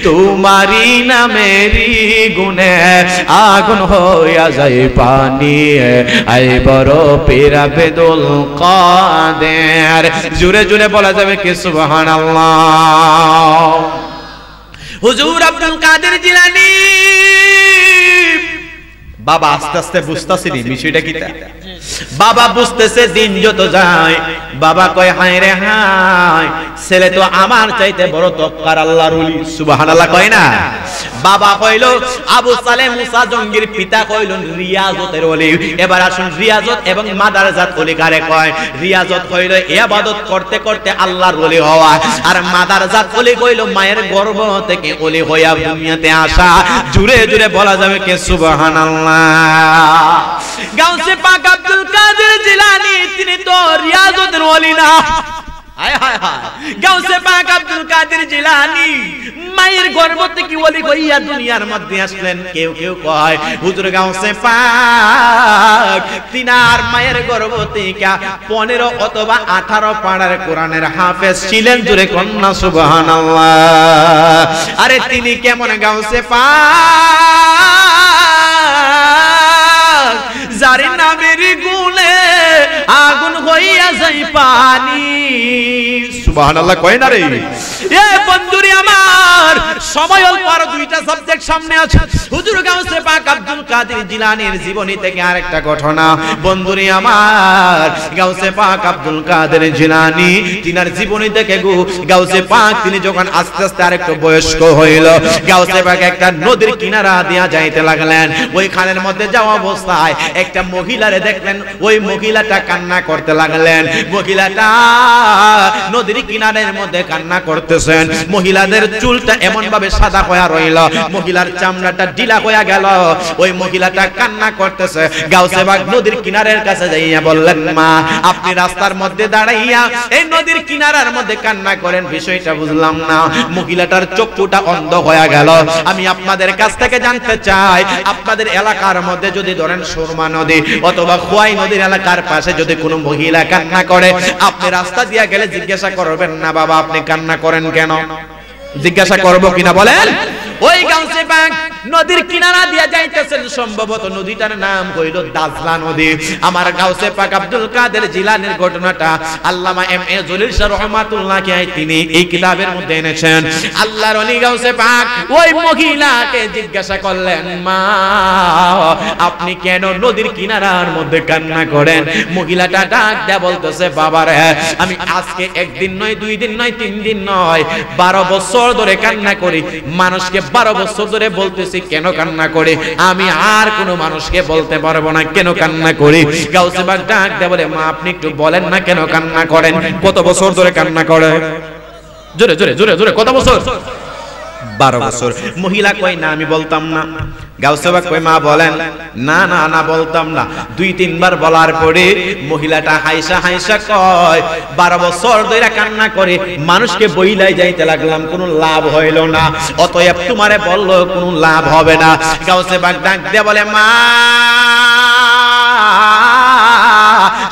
তোমারি নামেরি গুনে আগুন হইয়া যায় পানি, আই বড় পীর আব্দুল কাদের। জোরে জোরে বলা যাবে কি সুবহানাল্লাহ। হুজুর আব্দুল কাদের জিলানী বাবা আস্তে আস্তে বুঝতাছিনি বিষয়টা কি। বাবা বুঝতেছে দিন যত যায়, বাবা কয় হায় রে হায়, ছেলে তো আমার চাইতে বড় তক্কার আল্লাহর ওলি। সুবহানাল্লাহ কয় না? বাবা কইল আবু সালেহ মুসা জঙ্গির পিতা কইল রিয়াজতের ওলি। এবার আসুন রিয়াজত এবং মাদারজাত ওলি কারে কয়? রিয়াজত কইল ইবাদত করতে করতে আল্লাহর ওলি হওয়া, আর মাদারজাত ওলি কইল মায়ের গর্ভ থেকে ওলি হইয়া দুনিয়াতে আসা। জুড়ে জুড়ে বলা যাবে কে সুবহানাল্লাহ। গাউসে পাক আব্দুল কাদের জিলানী তিনি তো রিয়াজতের ওলি না। হায় হায় হায়, গাউসে পাক আব্দুল কাদের জিলানী মায়ের গর্ভ থেকে ওলি হইয়া দুনিয়ার মধ্যে আসলেন। কেউ কেউ কয় হুজুর গাউসে পাক তিনার মায়ের গর্ভ থেকে 15 অথবা 18 পাড়ার কোরআনের হাফেজ ছিলেন। জোরে কন্যা সুবহানাল্লাহ। আরে তিনি কেমন গাউসে পাক, যার নামের গুণে আগুন হইয়া যায় পানি। সুবহানাল্লাহ কয় না রে? এ বন্ধুরে আমার, সময় অল্প, আর দুইটা সাবজেক্ট সামনে আছে। হুজুর গাউসে পাক আব্দুল কাদের জিলানীর জীবনী থেকে আরেকটা ঘটনা। বন্ধুরে আমার, গাউসে পাক আব্দুল কাদের জিলানী তিনার জীবনী থেকে গাউসে পাক তিনি যখন আস্তে আস্তে আরেকটু বয়স্ক হইল, গাউসে পাক একটা নদীর কিনারা দিয়া যাইতে লাগলেন। ওই খালের মধ্যে যাওয়া অবস্থায় একটা মহিলারে দেখলেন, ওই মহিলাটা কান্না করতে লাগলেন। মহিলাটা নদীর কিনারের মধ্যে কান্না করতেছেন। মহিলাদের চুলটা এমন ভাবে সাদা হয়ে রইল, মহিলার চামড়াটা ঢিলা হয়ে গেল। ওই মহিলাটা কান্না করতেছে। গাউসে পাক নদীর কিনারের কাছে যাইয়া বললেন, মা আপনি রাস্তার মধ্যে দাঁড়াইয়া এই নদীর কিনারার মধ্যে কান্না করেন, বিষয়টা বুঝলাম না। মহিলাটার চক্ষুটা অন্ধ হয়ে গেল। আমি আপনাদের কাছ থেকে জানতে চাই, আপনাদের এলাকার মধ্যে যদি ধরেন সুরমা নদী অথবা খোয়াই নদীর এলাকার পাশে যদি কোনো মহিলা কান্না করে, আপনি রাস্তা দিয়ে গেলে জিজ্ঞাসা করবেন না, বাবা আপনি কান্না করেন কেন? জিজ্ঞাসা করবো কিনা বলেন? ওই গাউসে পাক নদীর কিনারা দিয়ে যাইতেছেন, সম্ভবত নদীটার নাম হইল দাজলা নদী। আমার গাউসে পাক আব্দুল কাদের জিলানীর ঘটনাটা আল্লামা এম এ জলিল শাহ রাহমাতুল্লাহি আলাইহি তিনি এই কিতাবের মধ্যে এনেছেন। আল্লাহর ওলি গাউসে পাক ওই মহিলাকে জিজ্ঞাসা করলেন, মা আপনি কেন নদীর কিনারার মধ্যে কান্না করেন? মহিলাটা ডাক দেয়া বলতেছে, বাবা রে আমি আজকে একদিন নয়, 2 দিন নয়, 3 দিন নয়, 12 বছর ধরে কান্না করি। মানুষকে 12 বছর ধরে বলতেছি কেন কান্না করে, আমি আর কোন মানুষকে বলতে পারবো না কেন কান্না করি। গাউসে পাক ডাক দেয়া বলে, মা আপনি একটু বলেন না কেন কান্না করেন? কত বছর ধরে কান্না করে? জোরে জোরে জোরে জোরে, কত বছর? 12 বছর। মহিলা কয়, না আমি বলতাম না। গাউসে পাক কয়, মা বলেন। না না না বলতাম না। 2-3 বার বলার পরে মহিলাটা হাইসা হাইসা কয়, 12 বছর ধরে কান্না করে মানুষকে বইলাই যাইতে লাগলাম, কোনো লাভ হইল না, অতএব তোমারে বললো কোনো লাভ হবে না। গাউসে পাক ডাক দিয়ে বলে, মা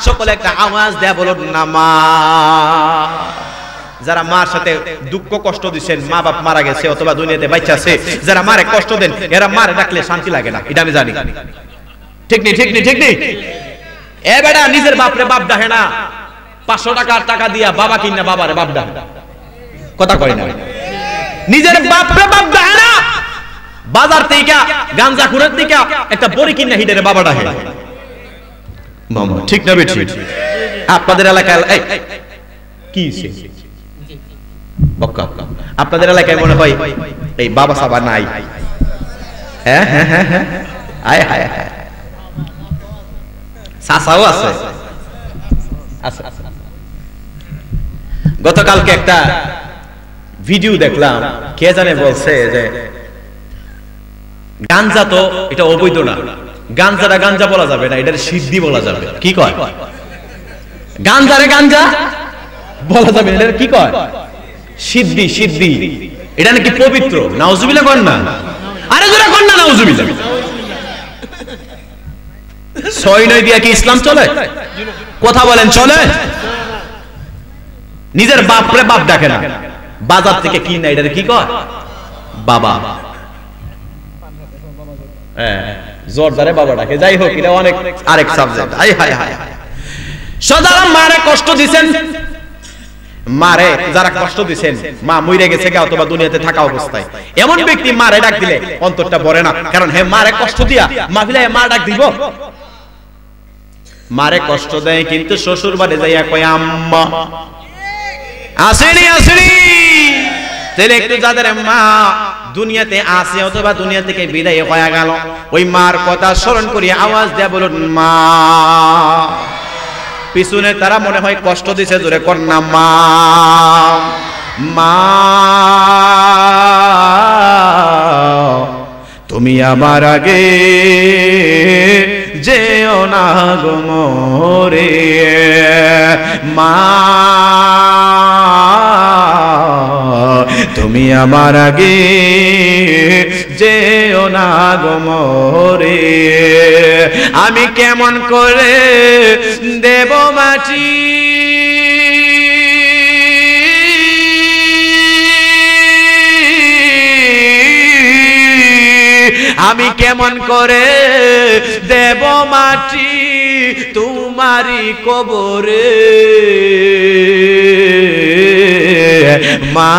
সকলে একটা আওয়াজ দেয়া বলুন না, মা। যারা মার সাথে দুঃখ কষ্ট দিচ্ছেন, মা বাপ মারা গেছে অথবা দুনিয়াতে বাচ্চা আছে, যারা মারে কষ্ট দেন, এরা মারে ডাকলে শান্তি লাগে না, এটা আমি জানি। ঠিক নেই, ঠিক নেই, ঠিক নেই? এ বেটা নিজের বাপরে বাপ ডাকে না, 500 টাকা দিয়া বাবা কিনা বাবারে বাপ ডাকে, কথা কয় না। নিজের বাপরে বাপ ডাকে না, বাজার থেকে গাঞ্জা খুরের থেকে একটা বড়ি কিনা হিডের বাবা ডাকে, ঠিক না বেঠি? আপনাদের এলাকায় কি আপনাদের এলাকায় মনে হয় এই বাবা সাবা নাই? হ্যাঁ হ্যাঁ হ্যাঁ হ্যাঁ, আয় হায় হায়, সাসাও আছে। গতকালকে একটা ভিডিও দেখলাম, কে জানে বলছে যে গাঞ্জা তো এটা অবৈধ না, গাঞ্জাটা গাঞ্জা বলা যাবে না, এটার সিদ্ধি বলা যাবে। কি কয়? গাঞ্জারে গাঞ্জা বলা যাবে না, এটা কি কয়? সিদ্ধি, সিদ্ধি। এটা নাকি পবিত্র। নাউজুবিল্লাহ করেন না? আরে জোরে করেন না নাউজুবিল্লাহ। 6-9 দিয়া কি ইসলাম চলে? কথা বলেন, চলে? নিজের বাপরে বাপ ডাকে না, বাজার থেকে কি না, এটা কি কয়? বাবা। হ্যাঁ, জোরদারে বাবা ডাকে। যাই হোক, এটা অনেক আরেক সাবজেক্ট। হায় হায় হায়, সদা মারে কষ্ট দিছেন, মারে যারা কষ্ট দিছেন, মা মইরে গেছে গা অথবা দুনিয়াতে থাকা অবস্থায়, এমন ব্যক্তি মারে ডাক দিলে অন্তরটা ভরে না, কারণ হে মারে কষ্ট দিয়া মাহফিলে মা ডাক দিব। মারে কষ্ট দেয় কিন্তু শ্বশুর বাড়ি যাইয়া কয় আম্মা। আসেনি আসেনি? তাহলে একটু যাদের মা দুনিয়াতে আছে অথবা দুনিয়া থেকে বিদায় হয়ে গেল, ওই মার কথা স্মরণ করি আওয়াজ দেয়া বলুন মা। পিছনে তারা মনে হয় কষ্ট দিছে, জোরে কর না মা। মা তুমি আমার আগে যেও না গো মোরে, মা তুমি আমার আগে যেও না গো মোরে, আমি কেমন করে দেব মাটি আমি কেমন করে দেব মাটি তোমারি কবরে মা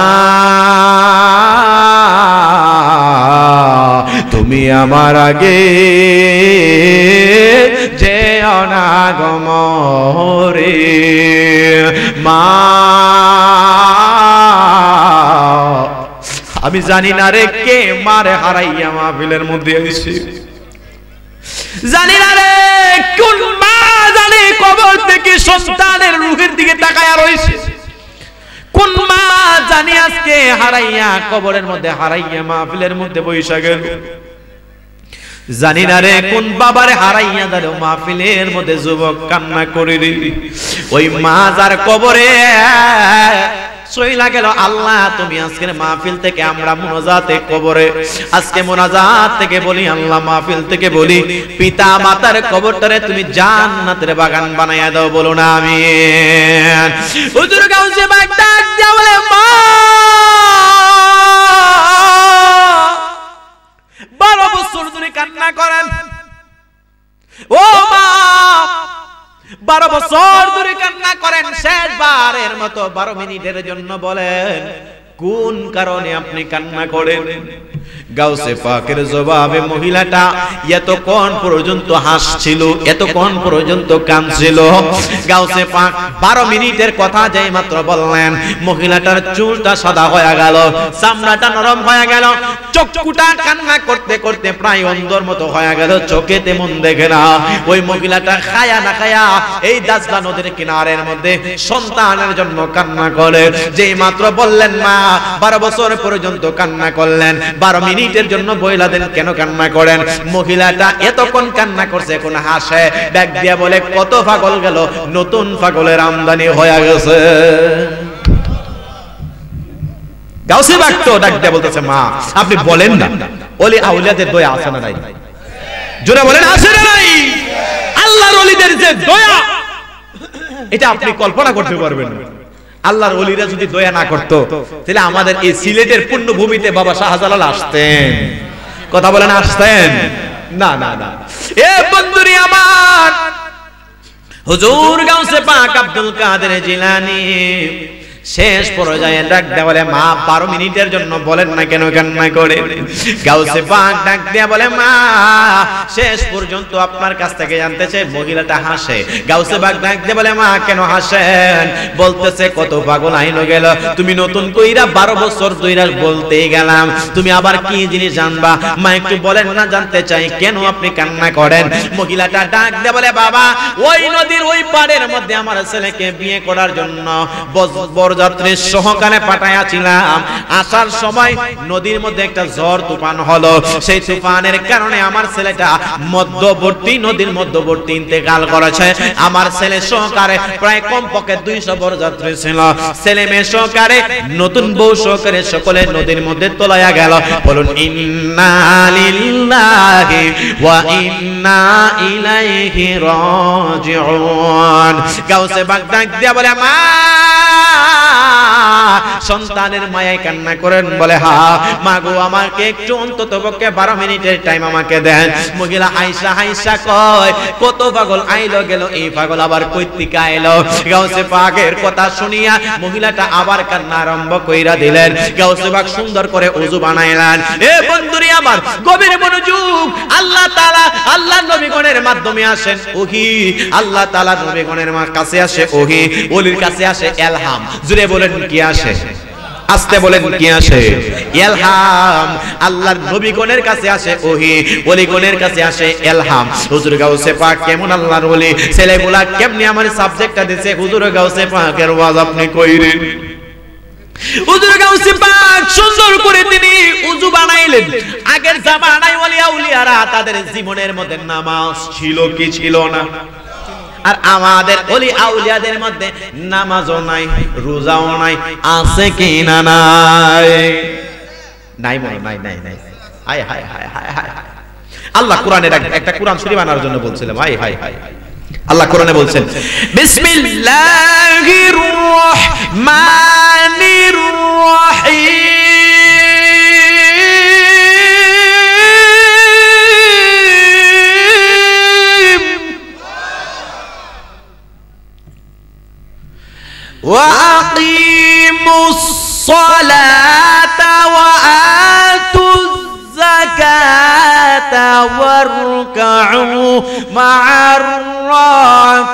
তুমি আমার আগে যে অনাগমরে মা আমি জানি না রে কে মারে হারাইয়া মাহফিলের মধ্যে আইছি জানি না রে কোন মা জানে কবর থেকে সন্তানের রূহের দিকে তাকায়া রইছে কোন মা জানি আজকে হারাইয়া কবরের মধ্যে হারাইয়া মাহফিলের মধ্যে বইসা গেল জানি না রে কোন বাবারে হারাইয়া দাঁড়ো মাহফিলের মধ্যে যুবক কান্না করে রে ওই মা যার কবরে সইলা গেল আল্লাহ তুমি আজকের মাহফিল থেকে আমরা মুনাজাতে কবরে আজকে মুনাজাত থেকে বলি আল্লাহ মাহফিল থেকে বলি পিতা মাতার কবরটারে তুমি জান্নাতের বাগান বানায়া দাও বলো না আমিন হুজুর গাউসে পাক ডাক দিয়া বলে মা 12 বছর ধরে কান্না করেন ও মা 12 বছর ধরে কান্না করেন শেষবারের মতো 12 মিনিটের জন্য বলেন কোন কারণে আপনি কান্না করেন গাউসে পাকের জবাবে মহিলাটা এতক্ষণ পর্যন্ত হাসছিল এতক্ষণ পর্যন্ত কাঁদছিল গাউসে পাক 12 মিনিটের কথা যেই মাত্র বললেন মহিলাটার চুলটা সাদা হয়ে গেল চামড়াটা নরম হয়ে গেল চক্ষুটা কান্না করতে করতে প্রায় অন্ধর মতো হয়ে গেল চোখে তেমন দেখে না ওই মহিলাটা খায়া না খায়া এই দাজলা নদীর কিনারের মধ্যে সন্তানের জন্য কান্না করে যেই মাত্র বললেন মা 12 বছর পর্যন্ত কান্না করলেন 12 মিনিটের জন্য বইলা দেন কেন কান্না করেন মহিলাটা এতক্ষণ কান্না করছে এখন হাসে ডাক দিয়া বলে কত পাগল গেল নতুন পাগলের আমদানি হয়ে গেছে গাউসে পাক তো ডাক দিয়া বলতেছে মা আপনি বলেন না ওলি আউলিয়াদের দয়া আছে না নাই জোরে বলেন আছে না নাই আল্লাহর ওলিদের যে দয়া এটা আপনি কল্পনা করতে পারবেন না আল্লাহর ওলিরা যদি দয়া না করত তাহলে আমাদের এই সিলেটের পুণ্যভূমিতে বাবা শাহজালাল আসতেন কথা বলেন আসতেন না না না এ বন্ধুরি আমার হুজুর গাউসে পাক আব্দুল কাদের জিলানী শেষ পর্যায়ে ডাক দেয়া বলে মা 12 মিনিটের জন্য বলেন না কেন কান্না করে গাউসে পাক ডাক দেয়া বলে মা শেষ পর্যন্ত আপনার কাছ থেকে জানতে চাই মহিলাটা হাসে গাউসে পাক ডাক দেয়া বলে মা কেন হাসেন বলতেছে কত পাগল আইলো গেল তুমি নতুন কইরা 12 বছর ধইরা বলতেই গেলাম তুমি আবার কি জিনিস জানবা মা একটু বলেন না জানতে চাই কেন আপনি কান্না করেন মহিলাটা ডাক দেয়া বলে বাবা ওই নদীর ওই পাড়ের মধ্যে আমার ছেলেকে বিয়ে করার জন্য যাত্রী সহকারে পাঠাইয়াছিলাম আসার সময় নদীর মধ্যে একটা ঝড় তুফান হলো সেই তুফানের কারণে আমার ছেলেটা মধ্যবর্তী নদীর মধ্যবর্তী ইন্তেকাল করেছে আমার ছেলে সহকারে প্রায় কমপক্ষে 200 বরযাত্রী ছিল ছেলে মেয়ে সহকারে নতুন বউ সহকারে সকলে নদীর মধ্যে তোলায়া গেল বলুন ইন্না লিল্লাহি ওয়া ইন্না ইলাইহি রাজিউন গাউসে পাক ডাক দিয়া বলে মা সন্তানের মায়ায় কান্না করেন বলে হা মা গো আমাকে একটু অন্তত পক্ষে 12 মিনিটের টাইম আমাকে দেন মহিলা আয়েশা আয়েশা কয় কত পাগল আইলো গেল এই পাগল আবার কই থেকে আইলো গাউসে পাকের কথা শুনিয়া মহিলাটা আবার কান্না আরম্ভ কইরা দিলেন গাউসে পাক সুন্দর করে ওযু বানাইলেন এ বন্ধুরি আমার গভীর মনোযোগ আল্লাহ তাআলা আল্লাহ নবীগণের মাধ্যমে আসেন ওহী আল্লাহ তাআলা নবীগণের কাছে আসে ওহী ওলির কাছে আসে ইলহাম জুড়ে বলেন কি আসে আস্তে বলেন কি আসে ইলহাম আল্লাহর নবীগণের কাছে আসে ওহী ওলিগণের কাছে আসে ইলহাম হুজুর গাউসে পাক কেমন আল্লাহর ওলি ছেলেগুলা কেমনে আমার সাবজেক্টটা দিয়েছে হুজুর গাউসে পাকের ওয়াজ আপনি কইরেন হুজুর গাউসে পাক সুন্দর করে তিনি ওযু বানাইলেন আগের জামানায় ওলিয়া উলিয়ারা তাদের জীবনের মধ্যে নামাজ ছিল কি ছিল না আর আমাদের ওলি আউলিয়াদের মধ্যে নামাজও নাই রোজাও নাই আছে কি না নাই নাই বলো নাই নাই নাই হায় হায় হায় হায় হায় আল্লাহ কোরআনের একটা কোরআন শরীফ আনার জন্য বলছিলাম হায় হায় হায় আল্লাহ কোরআনে বলছেন বিসমিল্লাহির রহমানির রহিম الصلاة وآتوا الزكاة واركعوا مع الراكعين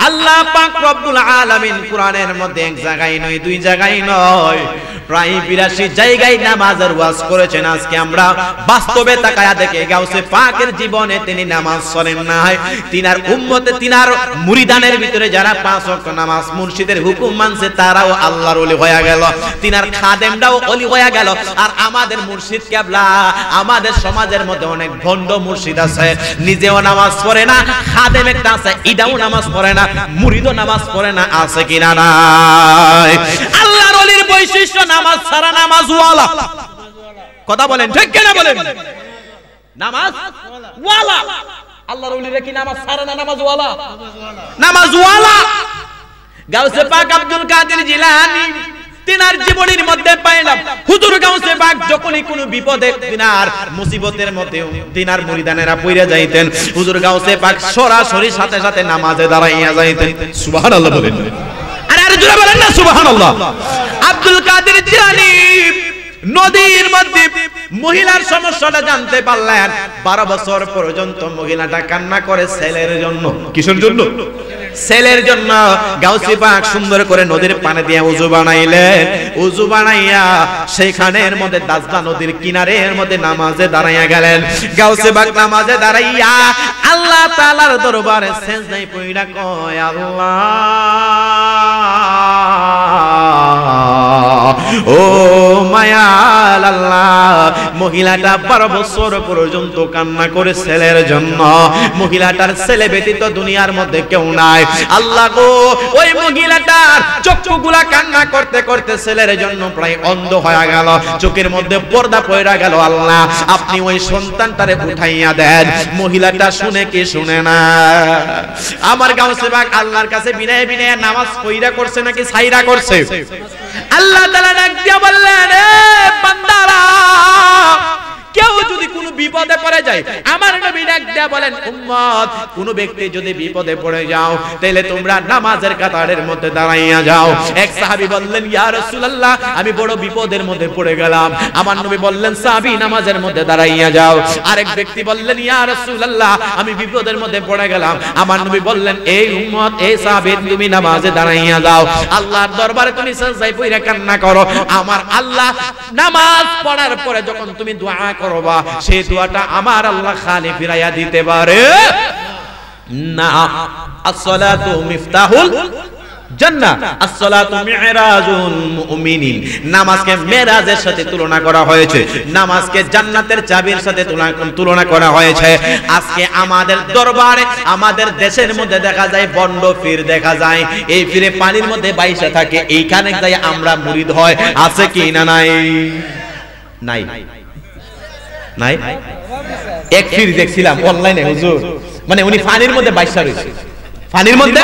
আল্লাহ পাক রব্বুল আলামিন কোরআনের মধ্যে এক জায়গায় নয় দুই জায়গায় নয় প্রায় 82 জায়গায় নামাজের ওয়াজ করেছেন। আজকে আমরা বাস্তবে তাকায়া দেখে গাউসে পাকের জীবনে তিনি নামাজ পড়েন নাই, তিনার উম্মতে তিনার মুরিদানের ভিতরে যারা 5 ওয়াক্ত নামাজ মুর্শিদের হুকুম মানছে তারাও আল্লাহর ওলি হয়ে গেল, তিনার খাদেমরাও ওলি হয়ে গেল। আর আমাদের মুর্শিদ কেবলা, আমাদের সমাজের মধ্যে অনেক ভণ্ড মুর্শিদ আছে, নিজেও নামাজ পড়ে না, খাদেম একটা আছে ইদাও নামাজ পড়ে না, মুরিদও নামাজ পড়ে না, আছে কিনা নাই? আল্লাহর ওলির বৈশিষ্ট্য নামাজ ছাড়া নামাজ ওয়ালা। কথা বলেন ঠিক কিনা বলেন? নামাজ ওয়ালা। আল্লাহর ওলিরা কি নামাজ ছাড়া না নামাজ ওয়ালা? নামাজ ওয়ালা। গাউসে পাক আব্দুল কাদের জিলানী তিনার জীবনের মধ্যে পাইলাম হুজুর গাউসে পাক যখনই কোনো বিপদে তিনার মুসিবতের মধ্যে তিনার মুরিদানেরা পইরা যাইতেন, হুজুর গাউসে পাক সরাসরি সাথে সাথে নামাজে দাঁড়াইয়া যাইতেন। সুবহানাল্লাহ বলেন। আরে আর জোরে বলেন না সুবহানাল্লাহ। আব্দুল কাদের জিলানী নদীর মধ্যে মহিলার সমস্যাটা জানতে পারলেন। 12 বছর পর্যন্ত মহিলাটা কান্না করে ছেলের জন্য। কিসের জন্য? ছেলের জন্য। গাউসে পাক সুন্দর করে নদীর পানি দিয়ে ওযু বানাইলেন। ওযু বানাইয়া সেইখানের মধ্যে দাজলা নদীর কিনারের মধ্যে নামাজে দাঁড়াইয়া গেলেন। গাউসে পাক নামাজে দাঁড়াইয়া আল্লাহ তাআলার দরবারে সিজদায় পড়া কয়, আল্লাহ ও মায়াল আল্লাহ, মহিলাটা 12 বছর পর্যন্ত কান্না করে ছেলের জন্য। মহিলাটার ছেলে ব্যতীত দুনিয়ার মধ্যে কেউ নাই। আল্লাহ গো, ওই মহিলাটার চক্ষুগুলা কান্না করতে করতে ছেলের জন্য প্রায় অন্ধ হয়ে গেল, চোখের মধ্যে পর্দা পড়ে গেল। আল্লাহ আপনি ওই সন্তানটারে উঠাইয়া দেন। মহিলাটা শুনে কি শুনে না? আমার গাউসে পাক আল্লাহর কাছে বিনয় বিনয় নামাজ পয়রা করছে নাকি সাইরা করছে? আল্লাহ তাআলা ডাক দিয়া বললেন, এ বান্দারা, কেউ যদি কোনো বিপদে পড়ে যায়, আমার নবী ডাক দিয়া বলেন, উম্মত কোন ব্যক্তি যদি বিপদে পড়ে যাও তাহলে তোমরা নামাজের কাতারের মধ্যে দাঁড়াইয়া যাও। এক সাহাবী বললেন, ইয়া রাসূলুল্লাহ, আমি বড় বিপদের মধ্যে পড়ে গেলাম। আমার নবী বললেন, সাহাবী নামাজের মধ্যে দাঁড়াইয়া যাও। আরেক ব্যক্তি বললেন, ইয়া রাসূলুল্লাহ, আমি বিপদের মধ্যে পড়ে গেলাম। আমার নবী বললেন, এই উম্মত, এই সাহাবী, তুমি নামাজে দাঁড়াইয়া যাও, আল্লাহর দরবারে তুমি সিজদায় পড়ে কান্না করো। আমার আল্লাহ নামাজ পড়ার পরে যখন তুমি দোয়া করবা, সেই দোয়াটা আমার আল্লাহ খালি ফিরাইয়া দিতে পারে না। as-salatu মিফতাহুল জান্নাহ, as-salatu মি'রাজুল মুমিনিন। নামাজকে মেরাজের সাথে তুলনা করা হয়েছে, নামাজকে জান্নাতের চাবির সাথে তুলনা করা হয়েছে। আজকে আমাদের দরবারে, আমাদের দেশের মধ্যে দেখা যায় বন্ড পীর দেখা যায়, এই পীরে পানির মধ্যে বাইসা থাকে, এইখানে যাই আমরা মুরিদ হয়। আছে কি না? নাই নাই নাই। এক পীর দেখছিলাম অনলাইনে, হুজুর, মানে উনি পানির মধ্যে বাইসা রয়েছে, পানির মধ্যে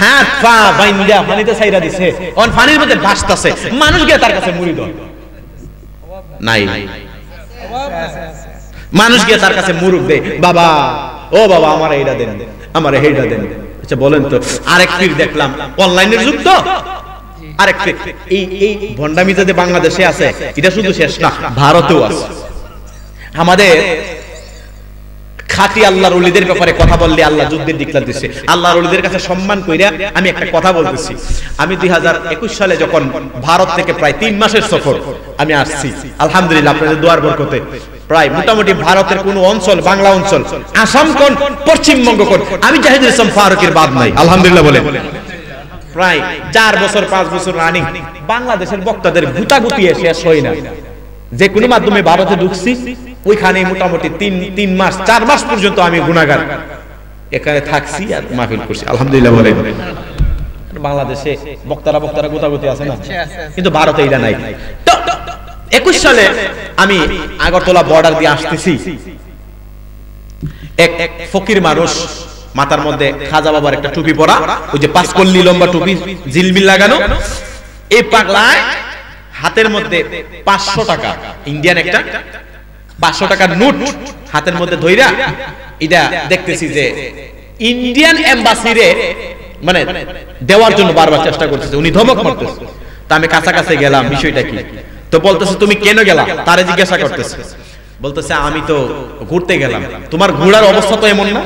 হাত পা বাইন্দা পানিতে ছাইরা দিছে, অন পানির মধ্যে ভাসতাছে, মানুষ গিয়ে তার কাছে মুরিদ হয়। নাই, মানুষ গিয়ে তার কাছে মুরুক দেয়, বাবা, ও বাবা, আমার এইটা দেন, আমার এইটা দেন। আচ্ছা বলেন তো, আরেক পীর দেখলাম অনলাইনের যুগ তো, আরেক পীর, এই ভন্ডামি যদি বাংলাদেশে আছে, এটা শুধু শেষ না, ভারতেও আছে। আমাদের খাঁটি আল্লাহর ওলিদের ব্যাপারে কথা বললে আল্লাহ যুদ্ধের ডিক্লার দিচ্ছে। আল্লাহর ওলিদের কাছে সম্মান কইরা আমি একটা কথা বলতেছি। আমি 2021 সালে যখন ভারত থেকে প্রায় 3 মাসের সফর আমি আসছি, আলহামদুলিল্লাহ আপনাদের দোয়ার বরকতে প্রায় মোটামুটি ভারতের কোন অঞ্চল, বাংলা অঞ্চল, আসাম কোন, পশ্চিমবঙ্গ কোন, আমি জাহিদুল ইসলাম ফারুকের বাদ নাই, আলহামদুলিল্লাহ বলে প্রায় 4 বছর 5 বছর রানিং বাংলাদেশের বক্তাদের গুতাগুতিয়ে শেষ হয় না। যে কোনো মাধ্যমে ভারতে ঢুকছি, ওইখানে মোটামুটি 3 মাস 4 মাস পর্যন্ত আমি গুনাহগার এখানে থাকছি আর মাহফিল করছি, আলহামদুলিল্লাহ বলে। বাংলাদেশে বক্তারা গুতাগুতি আছে না, কিন্তু ভারতে এটা নাই। তো 21 সালে আমি আগরতলা বর্ডার দিয়ে আসতেছি, এক ফকির মানুষ, মাথার মধ্যে খাজা বাবার একটা টুপি পরা, ওই যে 5 কল্লি লম্বা টুপি জিলমিল লাগানো, এই পাগলায় হাতের মধ্যে 500 টাকা ইন্ডিয়ান একটা 500 টাকার নোট হাতের মধ্যে ধইরা এটা দেখতেছি যে ইন্ডিয়ান এম্বাসিরে মানে দেওয়ার জন্য বারবার চেষ্টা করতেছে, উনি ধমক মারতেছে। তা আমি কাছাকাছি গেলাম, বিষয়টা কি? তো বলতেছে তুমি কেন গেলা, তারে জিজ্ঞাসা করতেছে। বলতেছে আমি তো ঘুরতে গেলাম। তোমার ঘোড়ার অবস্থা তো এমন না,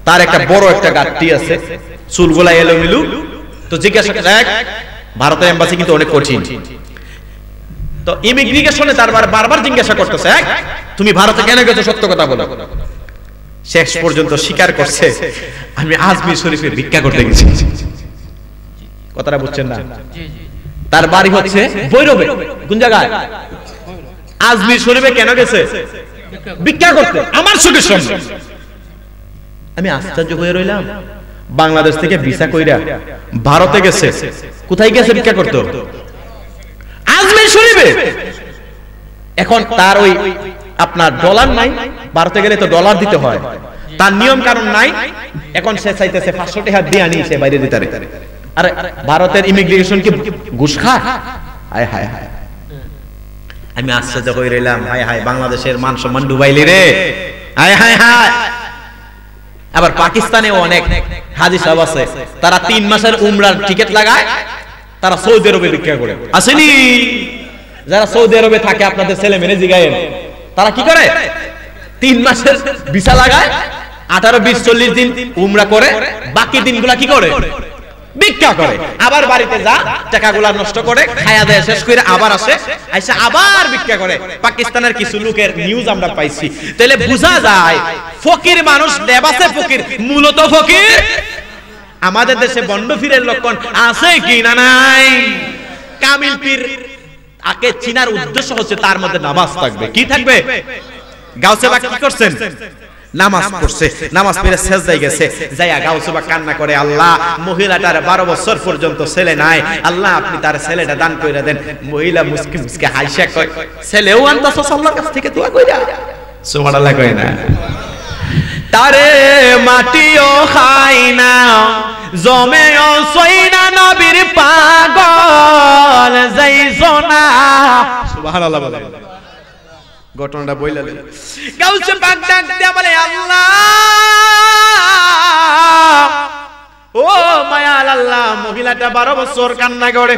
তার একটা বড় একটা গাঁটটি আছে, চুলগুলা এলোমেলো। তো জিজ্ঞাসা ভারতের এম্বাসি কিন্তু অনেক কঠিন। তো ইমিগ্রেশনে বারবার জিজ্ঞাসা করতেছে তুমি ভারতে কেন গেছো, সত্য কথা বলো। শেষ পর্যন্ত স্বীকার করছে আমি আজমির শরীফে ভিক্ষা করতে গেছি। কথাটা বুঝছেন না? তার বাড়ি হচ্ছে ভৈরবে। কোন জায়গায়? আজমির শরীফে কেন গেছে? ভিক্ষা করতে। আমার চোখের সামনে আমি আশ্চর্য হয়ে রইলাম। বাংলাদেশ থেকে ভিসা কইরা ভারতে গেছে। কোথায় গেছে ভিক্ষা করতে? আজমির শরীফে। এখন তার ওই আপনার ডলার নাই, ভারতে গেলে তো ডলার দিতে হয়, তার নিয়ম কারণ নাই। এখন সে চাইতেছে 500 টাকা দিয়ে আনি সে বাইরে দিতে। আরে ভারতের ইমিগ্রেশন কি ঘুষ খায়? হায় হায় হায়, আমি আশ্চর্য হয়ে রইলাম। হায় হায়, বাংলাদেশের মান সম্মান ডুবাইলি রে। হায় হায় হায়। আবার পাকিস্তানেও অনেক হাজি সাহেব আছে, তারা 3 মাসের উমরার টিকিট লাগায়, তারা সৌদি আরবে ভিক্ষা করে। আসেনি যারা সৌদি আরবে থাকে, আপনাদের ছেলে মেয়ে জিগায়েন, তারা কি করে? 3 মাসের ভিসা লাগায়, 18, 20, 40 দিন উমরা করে, বাকি দিনগুলা কি করে? ভিক্ষা করে। আবার বাড়িতে যা টাকাগুলা নষ্ট করে, খায়া দেয় শেষ করে আবার আসে, আইসা আবার ভিক্ষা করে। পাকিস্তানের কিছু লোকের নিউজ আমরা পাইছি। তাহলে বোঝা যায় ফকির মানুষ, লেবাসে ফকির, মূলত ফকির। আমাদের দেশে বন্ড ফিরের লক্ষণ আছে কি না নাই? কামিল পীর আকে চিনার উদ্দেশ্য হচ্ছে তার মধ্যে নামাজ থাকবে। কি থাকবে? গাউসে বাগ কি করছেন? নামাজ পড়ছে, নামাজ পড়ে সেজদায় গেছে, যাইয়া গাউসে বাগ কান্না করে, আল্লাহ মহিলাটার 12 বছর পর্যন্ত ছেলে নাই, আল্লাহ আপনি তার ছেলেটা দান কইরা দেন। মহিলা মুস্কি মুস্কি হাসিয়া কয়, ছেলেও আনতাছ আল্লাহর কাছ থেকে দোয়া কইরা? সুবহানাল্লাহ কয় না? তারে মাটিও খাই না, জমেও সই না, নবীর পাগল যাইছো না। সুবহানাল্লাহ বলে ঘটনাটা বইলা দিল। গাউসে পাক ডাক দিয়া বলে, আল্লাহ ও মায়াল আল্লাহ, মহিলাটা 12 বছর কান্না করে,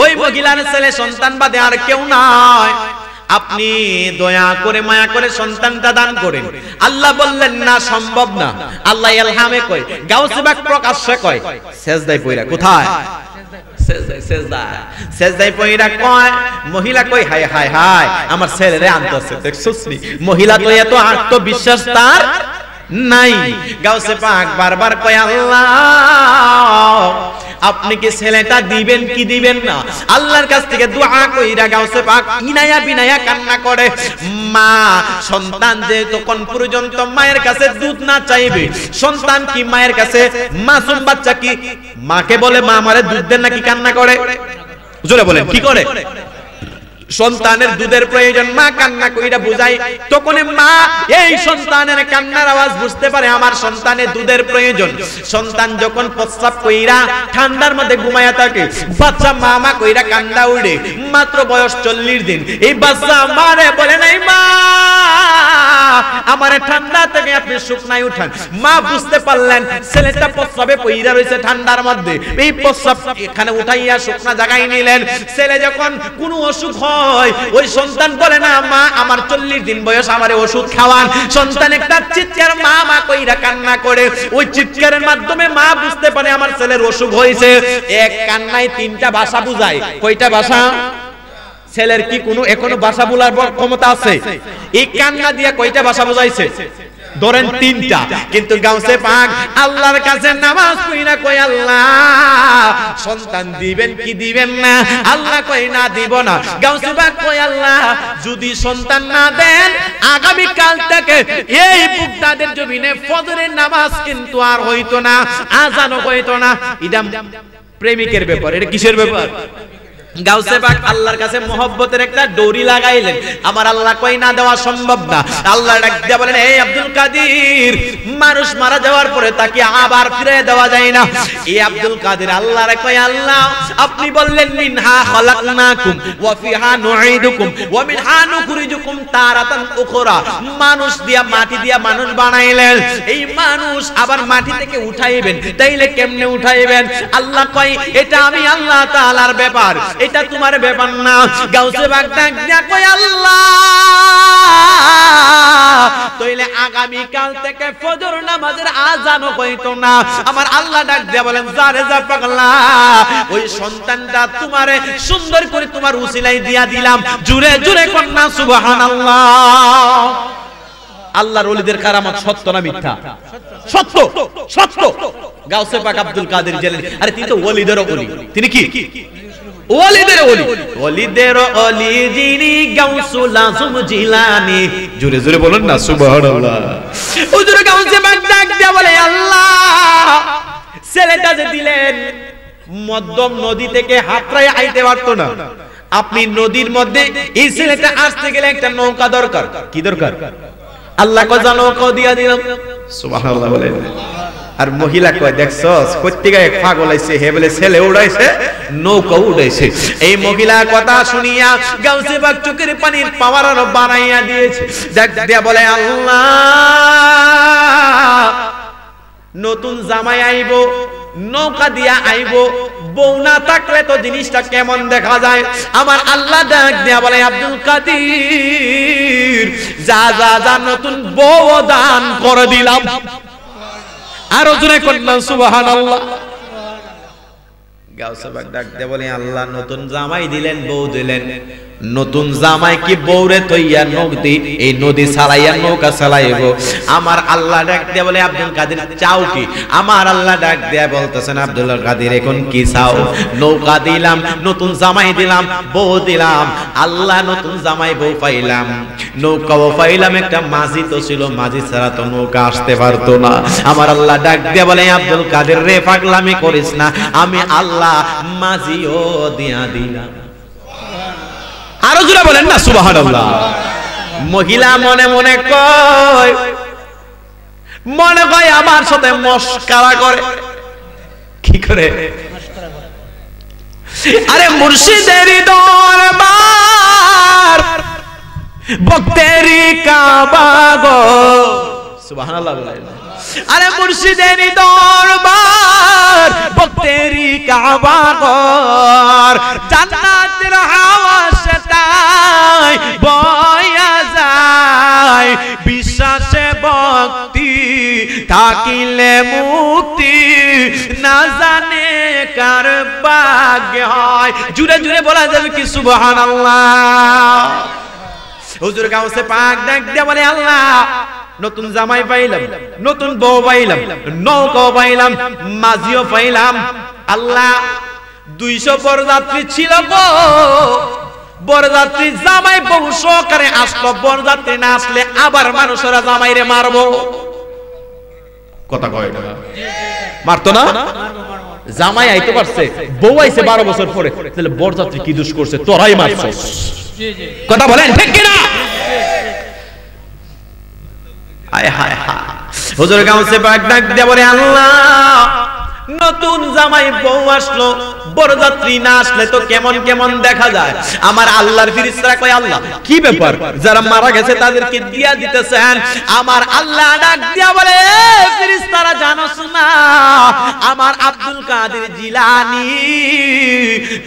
ওই মহিলার ছেলে সন্তান বাদে আর কেউ নাই, আপনি দয়া করে মায়া করে সন্তানটা দান করেন। আল্লাহ বললেন না, সম্ভব না। আল্লাহ ইলহামে কয়, গাউসে পাক প্রকাশ্যে কয়, সেজদায় পয়রা। কোথায়? সেজদায় পয়রা কয়। মহিলা কয়, হায় হায় হায়, আমার ছেলেরে আনতেছে। দেখছস নি, মহিলা তো এত আত্মবিশ্বাস তার নাই। গাউসে পাক বারবার কয়, আল্লাহ আপনি কি ছেলেটা দিবেন কি দিবেন না? আল্লাহর কাছ থেকে দোয়া কইরা গাউসে পাক ইনায়া বিনায়া কান্না করে। মা সন্তান যে তখন পর্যন্ত মায়ের কাছে দুধ না চাইবে, সন্তান কি মায়ের কাছে, মাসুম বাচ্চা কি মাকে বলে মা আমারে দুধ দেন নাকি কান্না করে? জোরে বলেন, কি করে? সন্তানের দুধের প্রয়োজন, মা কান্না কইরা বুঝাই। তখন মা এই সন্তানের কান্নার আওয়াজ বুঝতে পারে আমার সন্তানের দুধের প্রয়োজন। সন্তান যখন প্রস্রাব কইরা ঠান্ডার মধ্যে ঘুমায়া থাকে, বাচ্চা মামা কইরা কান্না উড়ে। মাত্র বয়স 40 দিন। এই বাচ্চা আমারে বলে নাই, মা আমারে ঠান্ডা থেকে আপনি শুকনায় উঠান। মা বুঝতে পারলেন ছেলেটা প্রস্রাবে পইরা রইছে ঠান্ডার মধ্যে, এই প্রস্রাব এখানে উঠাইয়া শুকনা জায়গায় নিলেন। ছেলে যখন কোনো অসুখ হয়, ওই সন্তান বলে না, মা আমার 40 দিন বয়স, আমারে ওষুধ খাওয়ান। সন্তান একটা চিৎকার মা মা কইরা কান্না করে। ওই চিৎকারের মাধ্যমে মা বুঝতে পারে আমার ছেলের অসুখ হয়েছে। এক কান্নায় 3টা ভাষা বুঝায়। কয়টা ভাষা? ছেলের কি কোনো এখনো ভাষা বলার ক্ষমতা আছে? এই কান্না দিয়া কয়টা ভাষা বুঝাইছে? ধরেন 3টা। কিন্তু গাউসে পাক আল্লাহর কাছে নামাজ পড়িনা কই, আল্লাহ সন্তান দিবেন কি দিবেন না? আল্লাহ কই না, দিব না। গাউসে পাক কই, আল্লাহ যদি সন্তান না দেন, আগামী কাল থেকে এই বুগদাদের জমিনে ফজরের নামাজ কিন্তু আর হইতো না, আজানও হইতো না। এটা প্রেমিকের ব্যাপার। এটা কিসের ব্যাপার? গাউসে পাক আল্লাহর কাছে মহব্বতের একটা ডোরি লাগাইলেন। আমার আল্লাহ কই না, দেওয়া সম্ভব না। আল্লাহ ডাক দিয়া বলেন, এই আব্দুল কাদির, মা মানুষ মারা যাওয়ার পরে তাকে আবার ফিরে দেওয়া যায় না। এই আব্দুল কাদের আল্লাহরে কয়, আল্লাহ আপনি বললেন মিনহা খালাকনাকুম ওয়া ফিহা নুঈদুকুম ওয়া মিনহা নুখরিজুকুম তারাতান উখরা। মানুষ দিয়া মাটি দিয়া মানুষ বানাইলেন, এই মানুষ আবার মাটি থেকে উঠাইবেন, তাইলে কেমনে উঠাইবেন? আল্লাহ কয় এটা আমি আল্লাহ তাআলার ব্যাপার, এটা তোমার ব্যাপার না। গাউসে বাগ ডাক দিয়া কয়, আল্লাহ তাইলে আগামী কাল থেকে ফজর নামাজের আযানও হইতো না। আমার আল্লাহ ডাক দিয়া বলেন, যারে যা পাগলা, ওই সন্তানটা তোমারে সুন্দর করে তোমার উসিলাই দিয়া দিলাম। জুরে জুরে কন্যা সুবহানাল্লাহ। আল্লাহর ওলিদের কারামত সত্য না মিথ্যা? সত্য, সত্য। গাউসে পাক আব্দুল কাদের জিলানী, আরে তিনি তো ওলিদেরও ওলি। তিনি কি? ওলিদের ওলি, ওলিদের ওলি যিনি গাউসুল আজম জিলানী। জোরে জোরে বলুন না সুবহানাল্লাহ। হুজুর গাউসে পাক ডাক দিয়া বলে, আল্লাহ ছেলেটা যে দিলেন মধ্যম নদী থেকে হাতরায় আইতে পারতো না, আপনি নদীর মধ্যে এই ছেলেটা আসতে গেলে একটা নৌকা দরকার। কি দরকার? আল্লাহ কয় নৌকা দিয়া দিলাম। সুবহানাল্লাহ বলেন। আর মহিলা কয়, দেখছস কইতিগা এক পাগল আইছে, হে বলে ছেলে উড়াইছে, নৌকা উড়াইছে। এই মহিলা কথা শুনিয়া গাউসে পাক চোখের পানির পাওয়ার আরো বাড়াইয়া দিয়েছে। ডাক দিয়া বলে, আল্লাহ নতুন জামাই আইবো, নৌকা দিয়া আইবো, বউ না থাকলে তো জিনিসটা কেমন দেখা যায়। আমার আল্লাহ ডাক দিয়া বলে, আব্দুল কাদের যা যা যা নতুন বউ দান করে দিলাম। আরো জোরে কন্যা সুবহানাল্লাহ। গাউসে পাক ডাক দিয়া বলে, আল্লাহ নতুন জামাই দিলেন, বউ দিলেন, নতুন জামাই কি বউরে তৈয়া নদী, এই নদী চালাইয়া নৌকা চালাইবো। আমার আল্লাহ ডাক দিয়া বলে, আব্দুল কাদের চাও কি? আমার আল্লাহ ডাক দিয়া বলতেছেন, আব্দুল কাদের এখন কি চাও? নৌকা দিলাম, নতুন জামাই দিলাম, বউ দিলাম। আল্লাহ নতুন জামাই বউ পাইলাম, নৌকাও পাইলাম, একটা মাঝি তো ছিল, মাঝি ছাড়া তো নৌকা আসতে পারতো না। আমার আল্লাহ ডাক দিয়া বলে, আব্দুল কাদের রে পাগলামি করিস না, আমি আল্লাহ মাঝিও দিয়া দিলাম। আরো জোরে বলেন না সুবহানাল্লাহ। মহিলা মনে মনে কয়, মনে কয় আমার সাথে মস্করা করে। কি করে? আরে মুর্শিদের দরবার ভক্তেরি কাবা গো। সুবহানাল্লাহ বলেন। আরে মুর্শিদের দরবার ভক্তেরি কাবা ঘর, জান্নাতের হাওয়া সেটাই বয়া যায়, বিশ্বাসে ভক্তি থাকিলে মুক্তি, না জানে কার ভাগ্য হয়। জুড়ে জুড়ে বলা যাবে কি সুবহানাল্লাহ। হুজুর গাউসে পাক ডাক দিয়া বলে, আল্লাহ নতুন জামাই পাইলাম, নতুন বউ পাইলাম, নৌকা পাইলাম, মাঝিও পাইলাম। আল্লাহ 200 বরযাত্রী ছিল গো, বরযাত্রী জামাই বউ সহকারে আসলো, বরযাত্রী না আসলে আবার মানুষেরা জামাইরে মারবো। কথা কয় না? মারতো না? জামাই আইতে পারছে, বউ আইছে 12 বছর পরে, তাহলে বরযাত্রী কি দোষ করছে? তোরাই মারছস। কথা বলেন ঠিক কিনা? হায় হায় হায়। হুজুর গাউসে পাক ডাক দিয়া বলে, আল্লাহ নতুন জামাই বউ আসলো, বরযাত্রী না আসলে তো কেমন কেমন দেখা যায়। আমার আল্লাহর ফেরেশতারা কয়, আল্লাহ কি ব্যাপার, যারা মারা গেছে তাদেরকে দিয়া দিতেছেন। আমার আল্লাহ ডাক দিয়া বলে, ফেরেশতারা জানোস না, আমার আব্দুল কাদের জিলানী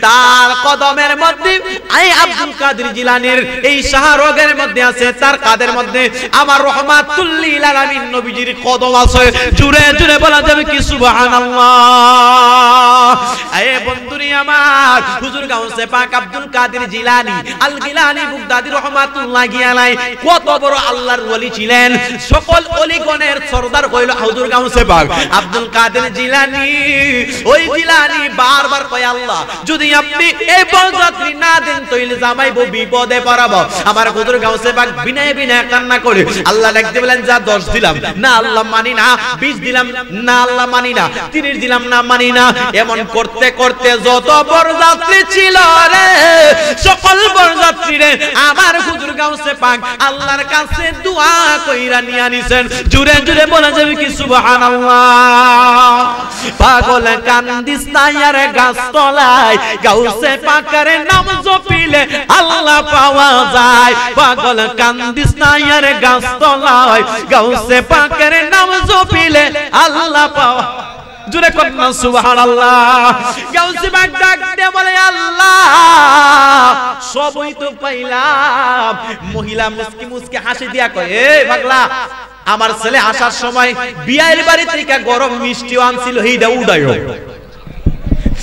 তার কদমের মধ্যে, এই আব্দুল কাদের জিলানীর এই শাহরগের মধ্যে আছে, তার কাদের মধ্যে আমার রহমাতুল লিল আলামিন নবীজির কদম আছে। জুড়ে জুড়ে বলা যাবে কি সুবহানাল্লাহ। এ বন্ধুরি আমার, হুজুর গাউসে পাক আব্দুল কাদের জিলানী আল গিলানী বুগদাদি রাহমাতুল্লাহি আলাইহি কত বড় আল্লাহর ওলি ছিলেন। সকল ওলিগণের সরদার হইল হুজুর গাউসে পাক আব্দুল কাদের জিলানী। ওই জিলানী বারবার কয় আল্লাহ যদি আপনি এই বরযাত্রী না দেন তাইলে জামাইবো বিপদে পড়াবো। আমার হুজুর গাউসে পাক বিনয় বিনয় কান্না করে আল্লাহ ডাকতে বলেন যা 10 দিলাম না আল্লাহ মানি না, 20 দিলাম না আল্লাহ মানি না, 30 দিলাম না মানি না। এমন করতে করতে যত বরযাত্রী ছিল রে সকল বরযাত্রী রে আমার হুজুর গাউসে পাক আল্লাহর কাছে দোয়া কইরা নিয়া নিছেন। জুরে জুরে বলা যাবে কি সুবহানাল্লাহ। পাগল কান্দিস তায়ার গাছ তলায় গাউসে পাকের নাম জপিলে আল্লাহ পাওয়া যায়। পাগল কান্দিস তায়ার গাছ তলায় গাউসে পাকের নাম জপিলে আল্লাহ পাওয়া। জুরে কন্যা সুবহানাল্লাহ। গাউসে পাক ডাক দিয়ে বলে আল্লাহ সবই তো পাইলাম। মহিলা মুস্কি মুস্কি হাসি দিয়া কয় এ পাগলা আমার ছেলে আসার সময় বিয়ের বাড়ি থেকে গরম মিষ্টি আনছিল এইটা উড়াইও।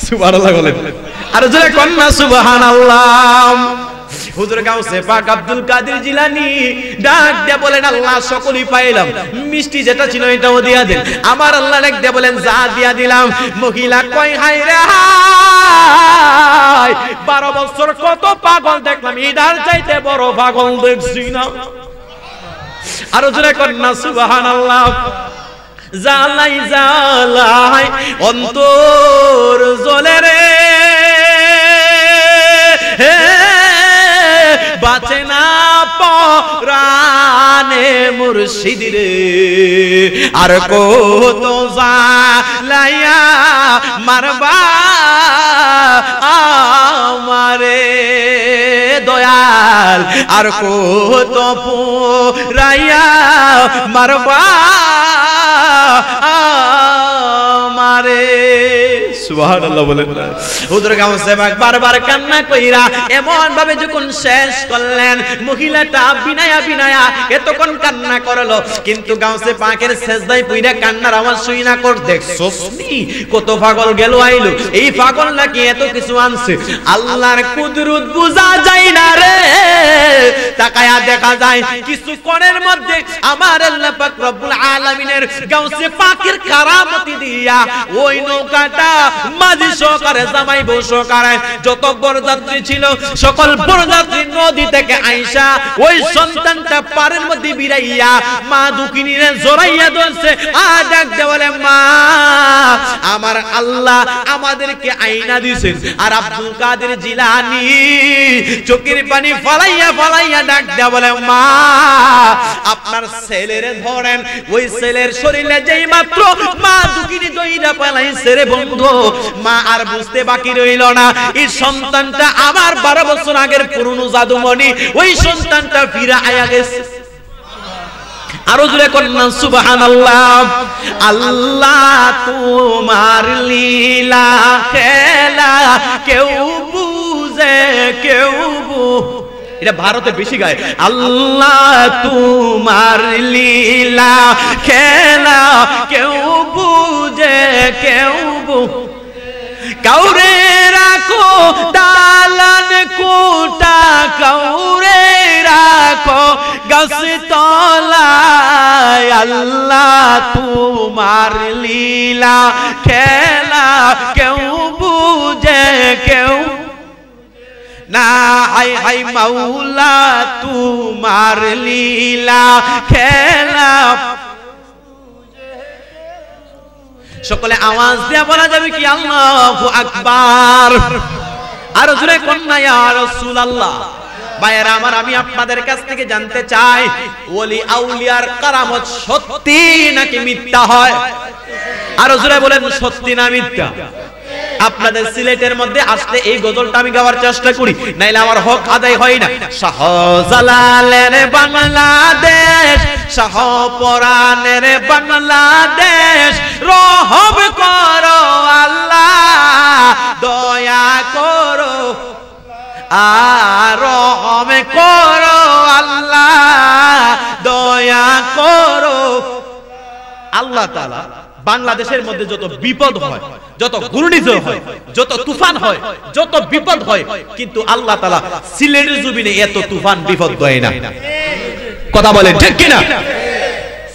সুবহানাল্লাহ বলেন আর জোরে কন্যা সুবহানাল্লাহ। হুজুর গাউসে পাক আব্দুল কাদের জিলানী ডাক দিয়ে বলেন আল্লাহ সকলই পাইলাম, মিষ্টি যেটা ছিল এটাও দিয়া দেন। আমার আল্লাহ ডাক দিয়ে বলেন যা দিয়া দিলাম। মহিলা কয় হায় রে হায় 12 বছর কত পাগল দেখলাম, এটার চাইতে বড় পাগল দেখছি না। আর জোরে কন্যা সুবহানাল্লাহ। জালাই জালাই অন্তর জ্বলে রে বাঁচে না পরানে মুর্শিদ রে। আর কত জালাইয়া মারবা আমারে দয়াল, আর কত পুরাইয়া মারবা আমারে। সুবহানাল্লাহ বলেন না। হুজুর গাউসে পাক বারবার কান্না কইরা এমন ভাবে যখন শেষ করলেন মহিলাটা বিনায়া বিনায়া এতক্ষণ কান্না করলো কিন্তু গাউসে পাকের সেজদায় পইরা কান্নার আওয়াজ শুই না কর দেখছস নি কত পাগল গেল আইলো। এই পাগল নাকি এত কিছু আনছে। আল্লাহর কুদরত বুঝা যায় না রে। তাকায়া দেখা যায় কিছুক্ষণের মধ্যে আমার আল্লাহ পাক রব্বুল আলামিনের গাউসে পাকের কারামতি দিয়া ওই নৌকাটা মাঝি সহকারে জামাই বউ সহকারে যত বরযাত্রী ছিল সকল বরযাত্রী নদী থেকে আইসা ওই সন্তানটা পারের মধ্যে বিরাইয়া মা দুঃখিনীরে জড়াইয়া ধরছে। আর ডাক দে বলে মা আমার আল্লাহ আমাদেরকে আইনা দিয়েছেন। আর আব্দুল কাদের জিলানী চোখের পানি ফলাইয়া ফলাইয়া ডাক দে বলে মা আপনার ছেলেরে ধরেন। ওই ছেলের শরীরে যেই মাত্র মা দুঃখিনী দইরা পালাইছে রে বন্ধু, মা আর বুঝতে বাকি রইল না এই সন্তানটা আমার 12 বছর আগের পুরনো জাদুমণি ওই সন্তানটা ফিরে আয়া গেছে। আরো জোরে কন্যা সুবহানাল্লাহ। আল্লাহ তোমার লীলা খেলা কেউ বুঝে কেউ এটা ভারতে বেশি গায়। আল্লাহ তোমার লীলা খেলা কেউ বুঝে কেউ কাউরে রাখো দালান কোটা কাউরে রাখো গাছ তলায়। আল্লাহ তোমার লীলা খেলা কেউ বুঝে কেউ না। হাই হাই মাওলা তোমার লীলা খেলা। সকলে আওয়াজ দিয়ে বলা যাবে কি আল্লাহু আকবার। আর জোরে কন্যা ইয়া রাসূলুল্লাহ। ভাইরা আমার আমি আপনাদের কাছ থেকে জানতে চাই ওলি আউলিয়ার কারামত সত্যি নাকি মিথ্যা হয়? আর জোরে বলেন সত্যি না মিথ্যা? আপনাদের সিলেটের মধ্যে আসলে এই গজলটা আমি গাওয়ার চেষ্টা করি, নাইলে আমার হক আদায় হয় না। শাহজালালের বাংলাদেশ শাহপরানের বাংলাদেশ রহম করো আল্লাহ দয়া করো আর রহম করো আল্লাহ দয়া করো। আল্লাহ তাআলা বাংলাদেশের মধ্যে যত বিপদ হয়, যত ঘূর্ণিঝড় হয়, যত তুফান হয়, যত বিপদ হয়, কিন্তু আল্লাহ তাআলা সিলেটের জমিনে এত তুফান বিপদ দেয় না। কথা বলেন ঠিক কিনা?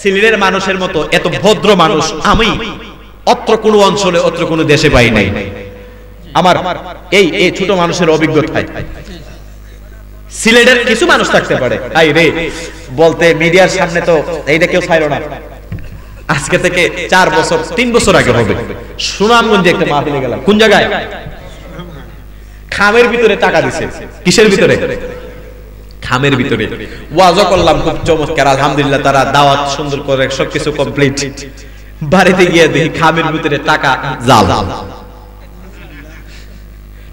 সিলেটের মানুষের মতো এত ভদ্র মানুষ আমি অত্র কোন অঞ্চলে অত্র কোন দেশে পাই নাই। আমার এই ছোট মানুষের অভিজ্ঞতায় সিলেটের কিছু মানুষ থাকতে পারে আই রে বলতে মিডিয়ার সামনে তো এইটা কেউ ছাইরো না। আজকে থেকে 4 বছর 3 বছর আগে হবে, সুনামগঞ্জে একটা মাহফিলে গেলাম। কোন জায়গায়? খামের ভিতরে টাকা দিছে। কিসের ভিতরে? খামের ভিতরে। ওয়াজও করলাম খুব চমৎকার, আলহামদুলিল্লাহ তারা দাওয়াত সুন্দর করে সবকিছু কমপ্লিট। বাড়িতে গিয়ে দেখি খামের ভিতরে টাকা জাল।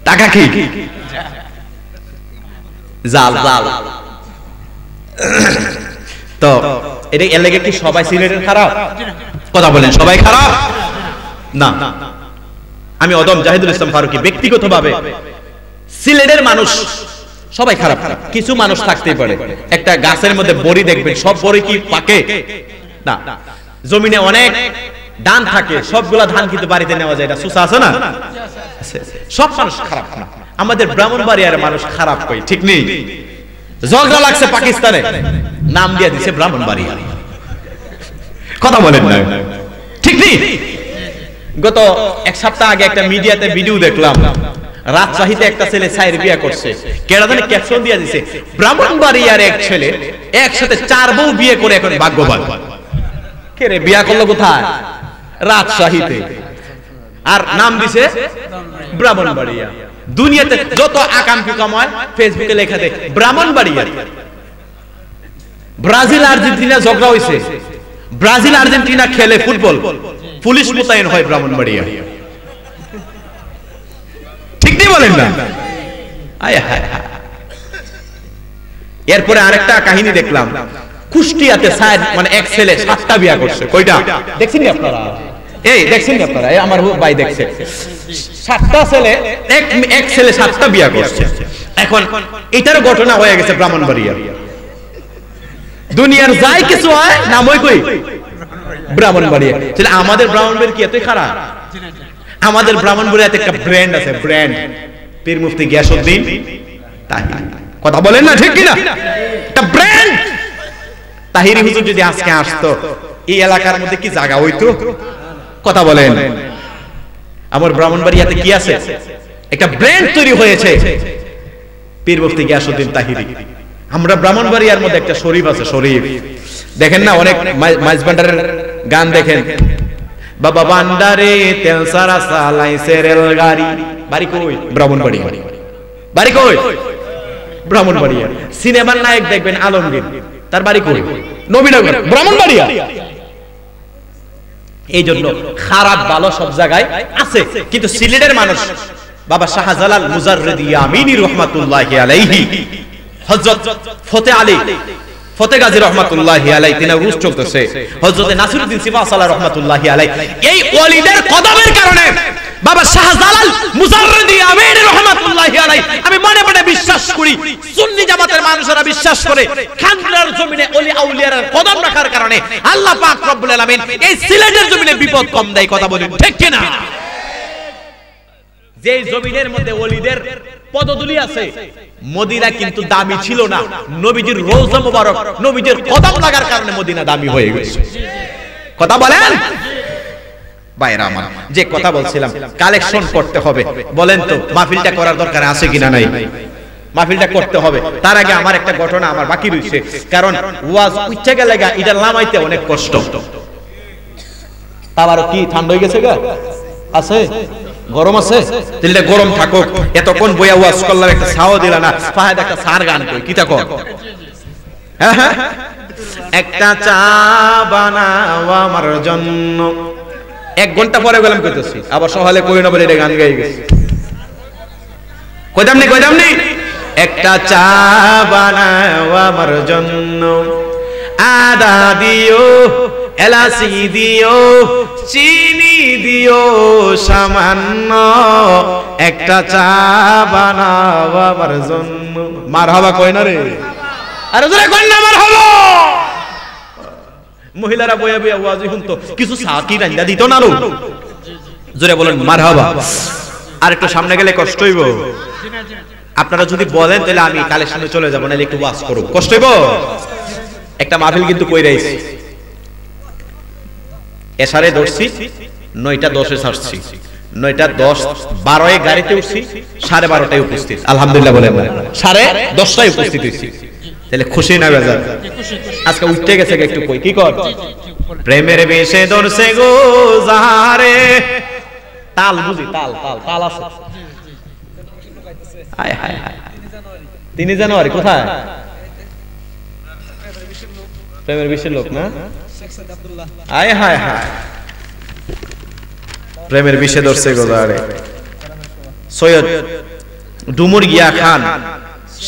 টাকা কি? জাল জাল। তো এটা এর লাগে কি সবাই সিলেটের খারাপ? কথা বলেন, সবাই খারাপ না। আমি অদম জাহিদুল ইসলাম ফারুকী ব্যক্তিগতভাবে সিলেটের মানুষ সবাই খারাপ খারাপ, কিছু মানুষ থাকতেই পারে। একটা গাছের মধ্যে বড়ি দেখবেন, সব বড়ি কি পাকে না? জমিনে অনেক ধান থাকে, সবগুলা ধান কিন্তু বাড়িতে নেওয়া যায়, এটা সুসা আছে না? সব মানুষ খারাপ না। আমাদের ব্রাহ্মণবাড়িয়ার মানুষ খারাপ কই, ঠিক নেই? ঝগড়া লাগছে পাকিস্তানে, নাম দিয়ে দিছে ব্রাহ্মণবাড়িয়া। কথা বলেন না, ঠিক নেই? গত 1 সপ্তাহ আগে একটা মিডিয়াতে ভিডিও দেখলাম, রাজশাহীতে একটা ছেলে 4 বিয়ে করছে। কেডা জানে ক্যাপশন দিয়ে দিছে, ব্রাহ্মণবাড়িয়ার এক ছেলে একসাথে 4 বউ বিয়ে করে এখন ভাগ্যবান। কে রে বিয়ে করলো কোথায়? রাজশাহীতে। আর নাম দিছে ব্রাহ্মণবাড়িয়া। দুনিয়াতে যত আকাম কুকাম হয় ফেসবুকে লেখা দেয় ব্রাহ্মণবাড়িয়া। ব্রাজিল আর্জেন্টিনা ঝগড়া হইছে, ব্রাজিল আর্জেন্টিনা খেলে ফুটবল, পুলিশ মোতায়েন হয় ব্রাহ্মণবাড়িয়া। ঠিক নেই বলেন না? এরপরে আরেকটা কাহিনী দেখলাম, কুষ্টিয়াতে মানে এক ছেলে 7টা বিয়ে করছে। কয়টা দেখছেন আপনারা? এই দেখছেন আপনারা? আমার ভাই দেখছে 7টা ছেলে, এক ছেলে 7টা বিয়ে করছে। এখন এটার ঘটনা হয়ে গেছে ব্রাহ্মণবাড়িয়া। দুনিয়ার যাই কিছু হয় নাম ওই কই ব্রাহ্মণবাড়িয়া। তাহলে আমাদের ব্রাহ্মণবাড়ি কি এতই খারাপ? আমাদের ব্রাহ্মণবাড়িয়াতে একটা ব্র্যান্ড আছে, ব্র্যান্ড পীর মুফতি গিয়াসউদ্দিন তাহিরি। কথা বলেন না, ঠিক কিনা? একটা ব্র্যান্ড। তাহিরি হুজুর যদি আজকে আসতো এই এলাকার মধ্যে কি জায়গা হইতো? কথা বলেন। আমার ব্রাহ্মণবাড়িয়াতে কি আছে? একটা ব্র্যান্ড তৈরি হয়েছে, পীর মুফতি গিয়াসউদ্দিন তাহিরি। আমরা ব্রাহ্মণবাড়িয়ার মধ্যে একটা শরীফ আছে, শরীফ দেখেন না, অনেক মাইজ ভান্ডারের গান দেখেন, বাবা ভান্ডারে তেল সারা চালাইছে রেলগাড়ি। বাড়ি কই? ব্রাহ্মণবাড়িয়া। বাড়ি কই? ব্রাহ্মণবাড়িয়া। সিনেমার নায়ক দেখবেন আলমগীর, তার বাড়ি কই? নবীনগর, ব্রাহ্মণবাড়িয়া। এই জন্য খারাপ ভালো সব জায়গায় আছে, কিন্তু সিলেটের মানুষ বাবা শাহজালাল মুজাররিদি আমিনী রহমাতুল্লাহি আলাইহি, হযরত ফতে আলী ফতে গাজী রহমাতুল্লাহি আলাইহি তিনার রুজ চলতেছে, হযরত নাসিরউদ্দিন সিফাসালা রহমাতুল্লাহি আলাইহি। এই ওলিদের কদমের কারণে বাবা শাহজালাল মুজাররিদি আমিনী রহমাতুল্লাহি আলাইহি, আমি মনে মনে বিশ্বাস করি সুন্নি জামাতের মানুষেরা বিশ্বাস করে, খানকার জমিনে ওলি আউলিয়ার কদম রাখার কারণে আল্লাহ পাক রব্বুল আলামিন এই সিলেটের জমিনে বিপদ কম দেয়। কথা বলেন ঠিক কি না? যে জমিনের মধ্যে ওলিদের পদধূলি আছে, মদিনা কিন্তু দামি ছিল না। নবীজির রওজা মুবারক, নবীজির কদম লাগার কারণে মদিনা দামি হয়ে গেছে। কথা বলেন ভাইরা আমার, যে কথা বলছিলাম কালেকশন করতে হবে। বলেন তো মাহফিলটা করার দরকার আছে কিনা? নাই, মাহফিলটা করতে হবে। তার আগে আমার একটা ঘটনা আমার বাকি রইছে, কারণ ওয়াজ উচ্চা গেলে এটা লামাইতে অনেক কষ্ট। আবার কি ঠান্ডা হয়ে গেছে গা? আছে গরম আছে? তাহলে গরম থাকুক, এতক্ষণ বইয়া ওয়াজ করলাম, একটা ছাও দিলা না, ফাহাদ একটা সার গান কই কি থাকো। হ্যাঁ হ্যাঁ, একটা চা বানাও আমার জন্য। 1 ঘন্টা পরে গেলাম কইতেছি, আবার সকালে কই না বলে এটা গান গাই গেছে। কইতাম নি একটা চা বানাও আমার জন্য, আদা দিও, এলাচি দিও, চিনি দিও সামান্য, একটা চা বানাও আমার জন্য। মারহাবা কই না রে? আরে জোরে কই না মারহাবা। মহিলারা বইয়া বইয়া ওয়াজি শুনতো, কিছু চা কি রান্না দিত না রো? জোরে বলেন মারহাবা। আর একটু সামনে গেলে কষ্ট হইব। আপনারা যদি বলেন তাহলে আমি কালেকশনে চলে যাব, নাহলে একটু ওয়াজ করব, কষ্ট হইব। একটা মাহফিল কিন্তু কইরাইছি, এশারে ধরছি, 9:10 ছাড়ছি, 9:10 12 গাড়িতে উঠছি, 12:30টায় উপস্থিত। আলহামদুলিল্লাহ বলেন, 10:30টায় উপস্থিত হইছি। তাহলে খুশি না বেজার? আজকে উঠতে গেছে একটু কই কি কর, প্রেমের বেশে ধরছে গো যারে, তাল বুঝি, তাল তাল তাল আছে। হায় হায় হায়, 3 জানুয়ারি কোথায়? প্রেমের বেশে লোক না, হায় হায় হায়, প্রেমের বেশে ধরছে গো যারে। সৈয়দ ডুমুর ইয়া খান,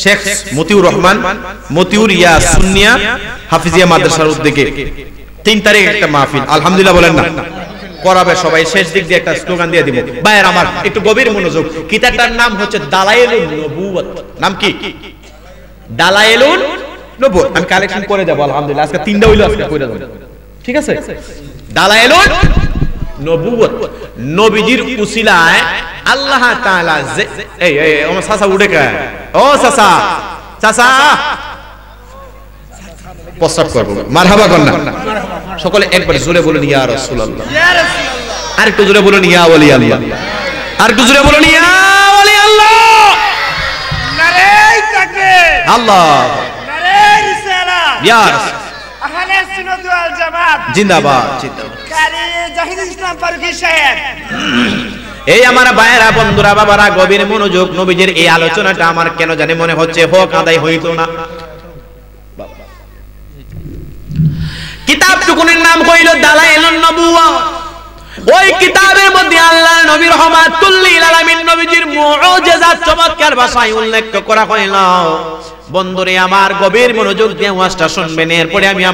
শেখ মতিউর রহমান, মতিউর ইয়া সুন্নিয়া হাফিজিয়া মাদ্রাসার উদ্যোগে 3 তারিখ একটা মাহফিল, আলহামদুলিল্লাহ বলেন না, করাবে সবাই। শেষ দিক দিয়ে একটা স্লোগান দিয়ে দিব। ভাইয়ের আমার একটু গভীর মনোযোগ। কিতাবটার নাম হচ্ছে দালাইলুন নবুওয়াত। নাম কি? দালাইলুন নবুওয়াত। আমি কালেকশন করে দেব আলহামদুলিল্লাহ। আজকে 3টা হইলো, আজকে কইরা দেব, ঠিক আছে? দালাইলুন নবুওয়াত, নবীজির উসিলায় আল্লাহ তাআলা এই ও চাচা উঠে কা, ও চাচা, চাচা প্রস্তাব করব, মারহাবা কর না সকলে একবার জোরে বলুন ইয়া রাসূলুল্লাহ, ইয়া রাসূলুল্লাহ। আর একটু জোরে বলুন ইয়া ওলি আল্লাহ, আর একটু জোরে বলুন ইয়া ওলি আল্লাহ। নারে তাকবীর, আল্লাহ নারে রিসালাত, ইয়া আহলে সুন্নাত ওয়াল জামাত জিন্দাবাদ, জিন্দাবাদ। কারি জাহিদ ইসলাম ফারুকী সাহেব। এই আমার ভাইয়েরা, বন্ধুরা, বাবারা, গভীর মনোযোগ। নবীজির এই আলোচনাটা আমার কেন জানি মনে হচ্ছে হক আদায় হইতো না। কিতাবটুকুনের নাম হইল দালাইলুন নবুওয়াত। ওই কিতাবের মধ্যে আল্লাহর নবী রাহমাতুল লিল আলামিন নবীজির মুউজিজাত চমৎকার ভাষায় উল্লেখ করা হইল। বন্ধুরে আমার, গভীর মনোযোগ দিয়ে ওয়াজটা শুনবেন। এরপরে আমি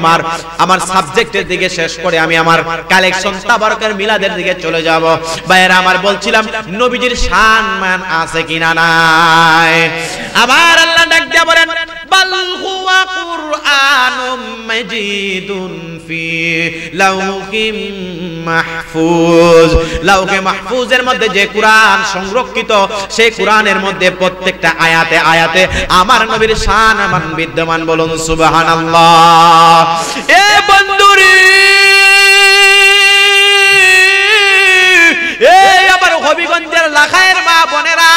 আমার সাবজেক্টের দিকে শেষ করে আমি আমার কালেকশন তাবারকের মিলাদের দিকে চলে যাব। ভাইয়েরা আমার, বলছিলাম নবীজির শান মান আছে কিনা নাই। আবার আল্লাহ ডাক দিয়া বলেন, বাল হুয়া কুরআনুম মাজিদুন ফি লাউহিম মাহফুজ। লাউহে মাহফুজের মধ্যে যে কুরআন সংরক্ষিত, সেই কুরআনের মধ্যে প্রত্যেকটা আয়াতে আয়াতে আমার নবীর শান মান বিদ্যমান। বলুন সুবহানাল্লাহ। এ বন্ধুরে, এই আমার হবিগঞ্জের লাখায়ের মা বোনেরা,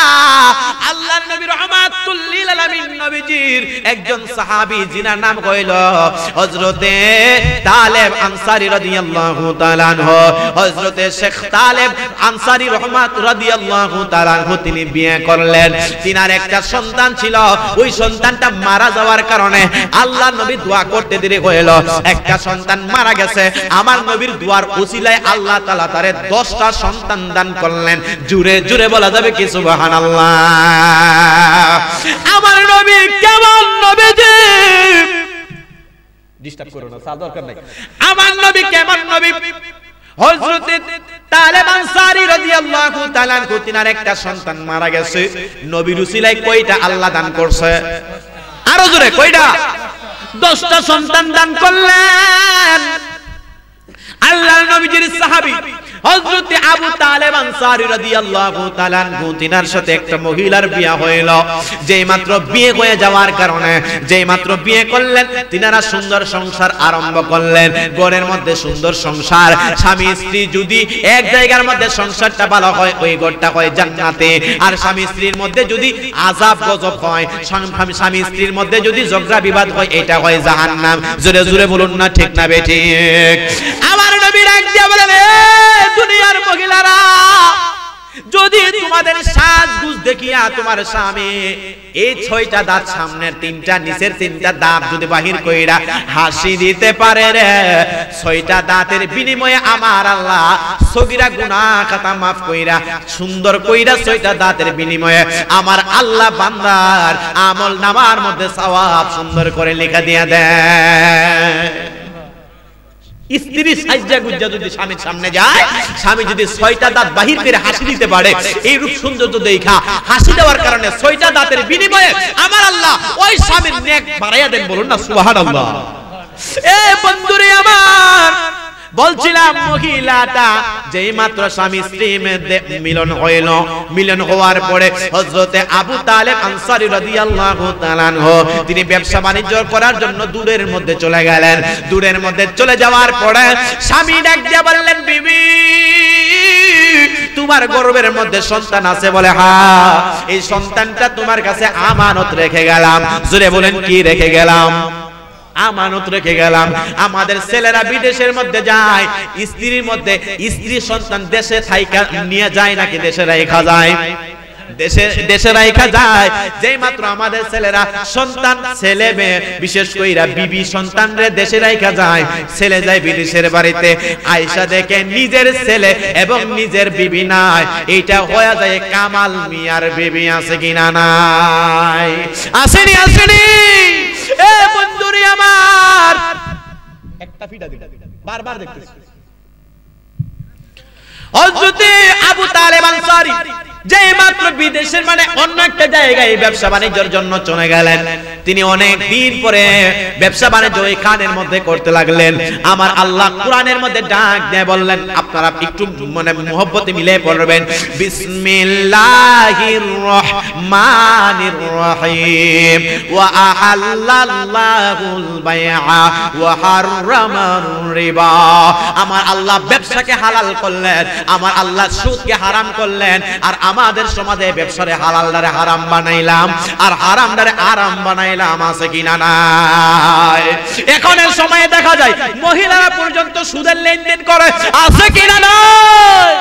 আল্লাহর নবী রাহমাতুল লিল আলামিন নবীজির একজন সাহাবী, যিনার নাম হইল হযরতে তালেব আনসারী রাদিয়াল্লাহু তাআলা আনহু। হযরতে শেখ তালেব আনসারী রহমাত রাদিয়াল্লাহু তাআলা আনহু তিনি বিয়ে করলেন। তিনার একটা সন্তান ছিল, ওই সন্তানটা মারা যাওয়ার কারণে আল্লাহর নবী দোয়া করতে দেরি হইল। একটা সন্তান মারা গেছে, আমার নবীর দোয়ার উসিলায় আল্লাহ তাআলা তারে 10টা সন্তান দান করলেন। জুরে জুরে বলা যাবে কি সুবহানাল্লাহ। আমার নবী কেমন নবীজি, ডিস্টার্ব করো না, সাদর দরকার নাই। আমার নবী কেমন নবী, হযরতে তালেব আনসারী রাদিয়াল্লাহু তাআলা আনহু তিনার একটা সন্তান মারা গেছে। নবীর উসিলায় কয়টা আল্লাহ দান করছে? আরো জোরে, কয়টা? 10টা সন্তান দান করলেন। আল্লাহর নবীজির সাহাবী হযরতে আবু তালেব আনসারী রাদিয়াল্লাহু তাআলা আনহু তিনার সাথে একটা মহিলার বিয়ে হইল। যেই মাত্র বিয়ে হয়ে যাওয়ার কারণে, যেই মাত্র বিয়ে করলেন, তিনারা সুন্দর সংসার আরম্ভ করলেন। ঘরের মধ্যে সুন্দর সংসার, স্বামী স্ত্রী যদি এক জায়গার মধ্যে সংসারটা ভালো হয়, ওই ঘরটা হয় জান্নাতে। আর স্বামী স্ত্রীর মধ্যে যদি আযাব গজব হয়, স্বামী স্ত্রীর মধ্যে যদি ঝগড়া বিবাদ হয়, এটা হয় জাহান্নাম। জোরে জোরে বলুন না ঠিক না বেঠিক? আমার নবী ডাক দিয়া বলেন, দুনিয়ার মহিলারা, যদি তোমাদের সাজগুজ দেখিয়া তোমার স্বামী এই 6টা দাঁত, সামনের 3টা, নিচের 3টা দাঁত যদি বাহির কইরা হাসি দিতে পারে রে, 6টা দাঁতের বিনিময়ে আমার আল্লাহ সগীরা গুনাহ খাতা মাফ কইরা, সুন্দর কইরা 6টা দাঁতের বিনিময়ে আমার আল্লাহ বান্দার আমল নামার মধ্যে সওয়াব সুন্দর করে লেখা দিয়া দেয়। স্ত্রী সাজ্জা গুজ্জা যদি স্বামীর সামনে যায়, স্বামী যদি 6টা দাঁত বাহির করে হাসি দিতে পারে, এই রূপ সৌন্দর্য দেখা হাসি দেওয়ার কারণে 6টা দাঁতের বিনিময়ে আমার আল্লাহ ওই স্বামীর নেক বাড়াইয়া দেন। বলুন না সুবহানাল্লাহ। এ বন্ধুরে আমার, বলছিলাম মহিলাটা যেই মাত্র স্বামী স্ত্রীর মধ্যে মিলন হইল, মিলন হওয়ার পরে হযরতে আবু তালেব আনসারী রাদিয়াল্লাহু তাআলা আনহু তিনি ব্যবসা বাণিজ্য করার জন্য দূরের মধ্যে চলে গেলেন। দূরের মধ্যে চলে যাওয়ার পরে স্বামী ডাক দিয়া বললেন, বিবি তোমার গর্ভের মধ্যে সন্তান আছে? বলে হ্যাঁ, এই সন্তানটা তোমার কাছে আমানত রেখে গেলাম। জোরে বলেন, কি রেখে গেলাম? আমানত রেখে গেলাম। আমাদের ছেলেরা বিদেশের মধ্যে যায়, স্ত্রীর মধ্যে স্ত্রী সন্তান দেশে থাইকা নিয়ে যায় নাকি দেশে রাখা যায়? দেশে রাখা যায়। যেই মাত্র আমাদের ছেলেরা সন্তান, ছেলে মেয়ে বিশেষ কইরা বিবি সন্তান রে দেশে রাখা যায়, ছেলে যায় বিদেশের বাড়িতে, আয়েশা দেখে নিজের ছেলে এবং নিজের বিবি নাই। এইটা হয়ে যায় কামাল মিয়ার বিবি আছে কিনা নাই? আসেনি আসেনি? এ বন্ধুরি আমার, একটা ফিটা দিন, বারবার দেখতেছি। হযরত আবু তালেব আনসারী যে মাত্র বিদেশের মানে অন্য একটা জায়গায় ব্যবসা বাণিজ্যের জন্য চলে গেলেন, তিনি অনেক দিন পরে ব্যবসা বাণিজ্য ওই খানের মধ্যে করতে লাগলেন। আমার আল্লাহ কোরআনের মধ্যে ডাক দিয়ে বললেন, আপনারা একটু মানে মুহাব্বতে মিলে পড়বেন, বিসমিল্লাহির রহমানির রহিম, ওয়া আহাল্লাল্লাহুল বাইআ ওয়া হাররামার রিবা। আমার আল্লাহ ব্যবসাকে হালাল করলেন, আমার আল্লাহ সুদকে হারাম করলেন। আর আমাদের সমাজে ব্যবসারে হালালদারে হারাম বানাইলাম আর হারামদারে আরাম বানাইলাম, আছে কিনা নাই? এখনের সময়ে দেখা যায় মহিলারা পর্যন্ত সুদের লেনদেন করে, আছে কিনা নাই?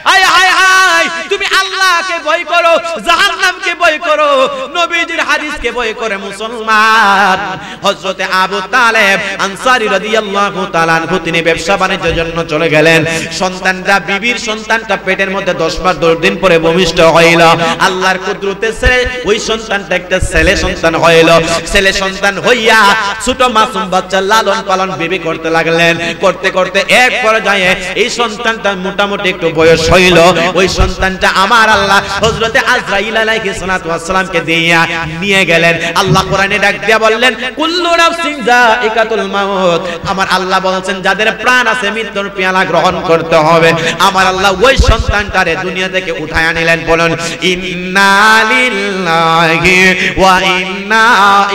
হায় হায় হায়, তুমি আল্লাহকে ভয় করো, জাহান্নামকে ভয় করো, নবীজির হাদিসকে ভয় করে মুসলমান। হযরতে আবু তালেব আনসারী রাদিয়াল্লাহু তাআলা আনহু তিনি ব্যবসা বাণিজ্যের জন্য চলে গেলেন। সন্তানটা, বিবির সন্তানটা পেটের মধ্যে 10 দিন পরে ভূমিষ্ঠ হইল। আল্লাহর কুদরতে ছেলে, ওই সন্তানটা একটা ছেলে সন্তান হইল। ছেলে সন্তান হইয়া ছোট মাসুম বাচ্চা লালন পালন বিবি করতে লাগলেন। করতে করতে এক পর্যায়ে এই সন্তানটা মোটামুটি একটু বয়স হইল। ওই সন্তানটা আমার আল্লাহ হযরতে আজরাইল আলাইহিস সালাতু ওয়াস সালামকে দিয়া নিয়ে গেলেন। আল্লাহ কোরআনে ডাক দিয়া বললেন, কুল্লু নাফসিন যায়িকাতুল মাউত। আমার আল্লাহ বলেন, যাদের প্রাণ আছে মৃত্যুর পেয়ালা গ্রহণ করতে হবে। আমার আল্লাহ ওই সন্তানটারে দুনিয়া থেকে উঠায় আনিলেন। বলেন, ইন্না লিল্লাহি ওয়া ইন্না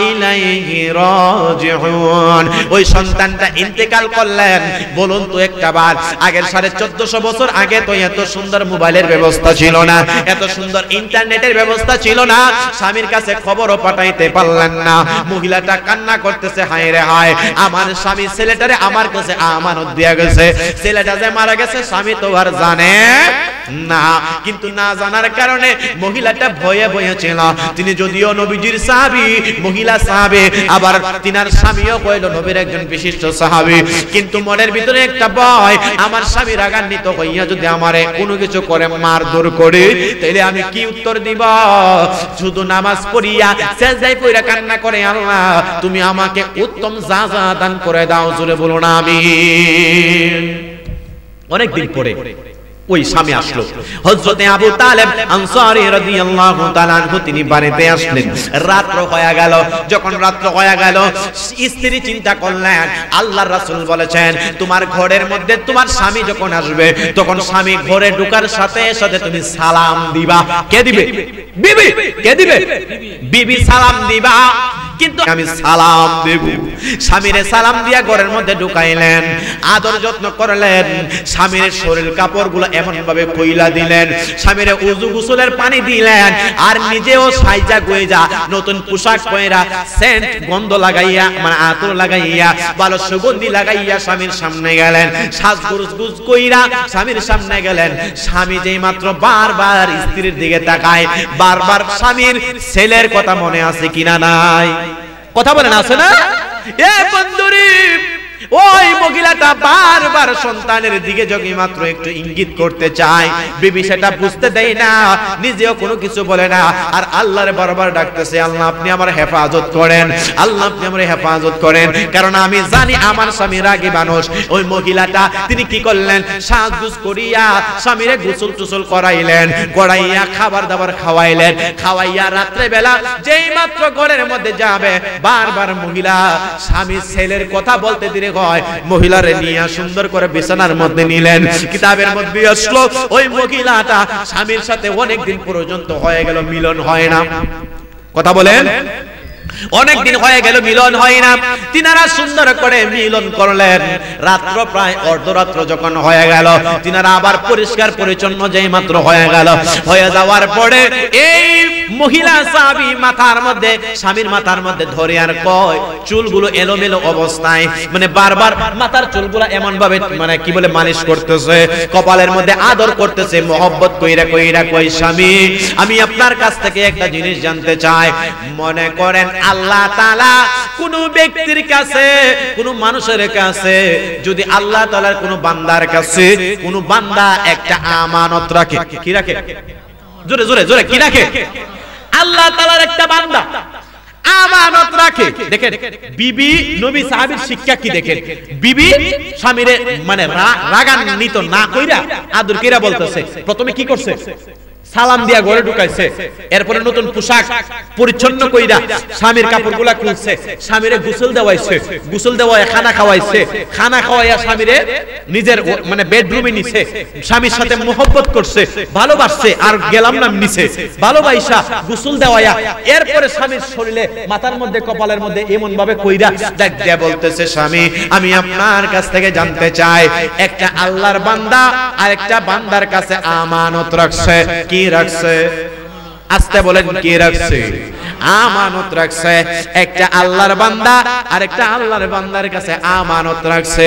ইলাইহি রাজিউন। ওই সন্তানটা ইন্তেকাল করলেন। বলুন তো একটা বার, আগের 1450 বছর আগে তো এত সুন্দর মোবাইলের ব্যবস্থা ছিল না, এত সুন্দর ইন্টারনেটের ব্যবস্থা ছিল না। স্বামীর কাছে খবরও পাঠাইতে পারলেন না। মহিলাটা কান্না করতেছে, হায় রে হায়, আমার স্বামী ছেলেটারে আমার কাছে আমানত দিয়া গেছে। ছেলেটা যে মারা গেছে স্বামী তো আর জানে না, কিন্তু না জানার কারণে মহিলাটা ভয়ে ভয়ে ছিল। তিনি যদিও নবীজির সাহাবী, মহিলা সাহাবী, আবার তিনার স্বামীও কইল নবীর একজন বিশিষ্ট সাহাবী, কিন্তু মনের ভিতরে একটা ভয়, আমার স্বামী রাগান্বিত হইয়া যদি আমারে কোনো কিছু করে মারধর করে, তাইলে আমি কি উত্তর দিব? শুধু নামাজ পড়িয়া সেজদায় পড়ে কান্না করে, আল্লাহ তুমি আমাকে উত্তম জাযা দান করে দাও। জোরে বলুন আমিন। অনেকদিন পরে ওই স্বামী আসলো। হযরতে আবু তালেব আনসারী রাদিয়াল্লাহু তাআলা আনহু তিনি বাড়িতে আসলেন। রাত্র হয়ে গেল। যখন রাত্র হয়ে গেল, স্ত্রী চিন্তা করলেন, আল্লাহর রাসূল বলেছেন তোমার ঘরের মধ্যে তোমার স্বামী যখন আসবে, তখন স্বামী ঘরে ঢোকার সাথে সাথে তুমি সালাম দিবা। কে দিবে? বিবি। কে দিবে? বিবি সালাম দিবা। কিন্তু আমি সালাম দেব। স্বামীরে সালাম দিয়া ঘরের মধ্যে ঢুকাইলেন, আদর যত্ন করলেন, স্বামীর শরীর কাপড়গুলো এমন ভাবে কইলা দিলেন, স্বামীরে উযু গোসলের পানি দিলেন, আর নিজেও সাইজা গইজা নতুন পোশাক পয়রা সেন্ট গন্ধ লাগাইয়া মানে আতর লাগাইয়া ভালো সুগন্ধি লাগাইয়া স্বামীর সামনে গেলেন। সাজগোজ গুজ কইরা স্বামীর সামনে গেলেন। স্বামী যেই মাত্র বারবার স্ত্রীর দিকে তাকায়, বারবার স্বামীর ছেলের কথা মনে আছে কিনা নাই? কথা বলেন, আছে না? এ বন্ধুরি, ওই মহিলাটা বারবার সন্তানের দিকে যদি মাত্র একটু ইঙ্গিত করতে চায়, বিবি সেটা বুঝতে দেয় না, নিজেও কোনো কিছু বলে না, আর আল্লাহর বারবার ডাকতেছে, আল্লাহ আপনি আমার হেফাজত করেন, আল্লাহ আপনি আমার হেফাজত করেন, কারণ আমি জানি আমার স্বামী রাগী মানুষ। ওই মহিলাটা তিনি কি করলেন, সাজগুজ করিয়া স্বামীরে গোসল টুসল করাইলেন, করাইয়া খাবার দাবার খাওয়াইলেন, খাওয়াইয়া রাত্রে বেলা যেই মাত্র ঘরের মধ্যে যাবে, বারবার মহিলা স্বামী ছেলের কথা বলতে দিলে মহিলারে নিয়ে সুন্দর করে বিছানার মধ্যে নিলেন। কিতাবের মধ্যে আসলো ওই মহিলাটা স্বামীর সাথে অনেকদিন পর্যন্ত হয়ে গেল, মিলন হয় না। কথা বলেন, অনেক দিন হয়ে গেল মিলন হয় না, তিনারা সুন্দর করে মিলন করলেন। রাত্র প্রায় অর্ধরাত্র যখন হয়ে গেল, তিনারা আবার পরিষ্কার পরিচ্ছন্ন যেই মাত্র হয়ে গেল, হয়ে যাওয়ার পরে এই মহিলা সাহাবী মাথার মধ্যে, স্বামীর মাথার মধ্যে ধরে আর কয়, চুলগুলো এলোমেলো অবস্থায়, মানে বারবার মাথার চুলগুলো এমন ভাবে মানে কি বলে মালিশ করতেছে, কপালের মধ্যে আদর করতেছে, মহব্বত কইরা কইরা কই, স্বামী আমি আপনার কাছ থেকে একটা জিনিস জানতে চাই। মনে করেন আল্লাহ তাআলা কোন ব্যক্তির কাছে, কোন মানুষের কাছে, যদি আল্লাহ তাআলার কোন বান্দার কাছে কোন বান্দা একটা আমানত রাখে, কি রাখে? জোরে জোরে জোরে কি রাখে? আল্লাহ তাআলার একটা বান্দা আমানত রাখে। দেখেন বিবি নবী সাহাবীর শিক্ষা কি দেখেন, বিবি স্বামীরে মানে রাগান্বিত না কইরা আদর কইরা বলতেছে। প্রথমে কি করছে? সালাম দিয়া ঘরে ঢুকাইছে, এরপরে নতুন পোশাক পরিচ্ছন্ন কইরা স্বামীর কাপড়গুলা খুলছে, স্বামীরে গোসল দেওয়াইছে, গোসল দেওয়ায় খানা খাওয়াইছে, খানা খাওয়াইয়া স্বামীরে নিজের মানে বেডরুমে নিছে, স্বামীর সাথে মোহব্বত করছে, ভালোবাসছে, আর গেলাম নাম নিছে, ভালোবাসা গোসল দেওয়ায়া এরপরে স্বামীর শরীরে মাথার মধ্যে কপালের মধ্যে এমন ভাবে কইরা দেখ দিয়া বলতেছে, স্বামী আমি আপনার কাছ থেকে জানতে চাই, একটা আল্লাহর বান্দা আর একটা বান্দার কাছে আমানত রাখছে, কি রাখছে? আস্তে বলেন, কি রাখছে? আমানত রাখছে। একটা আল্লাহর বান্দা আর একটা আল্লাহর বান্দার কাছে আমানত রাখছে।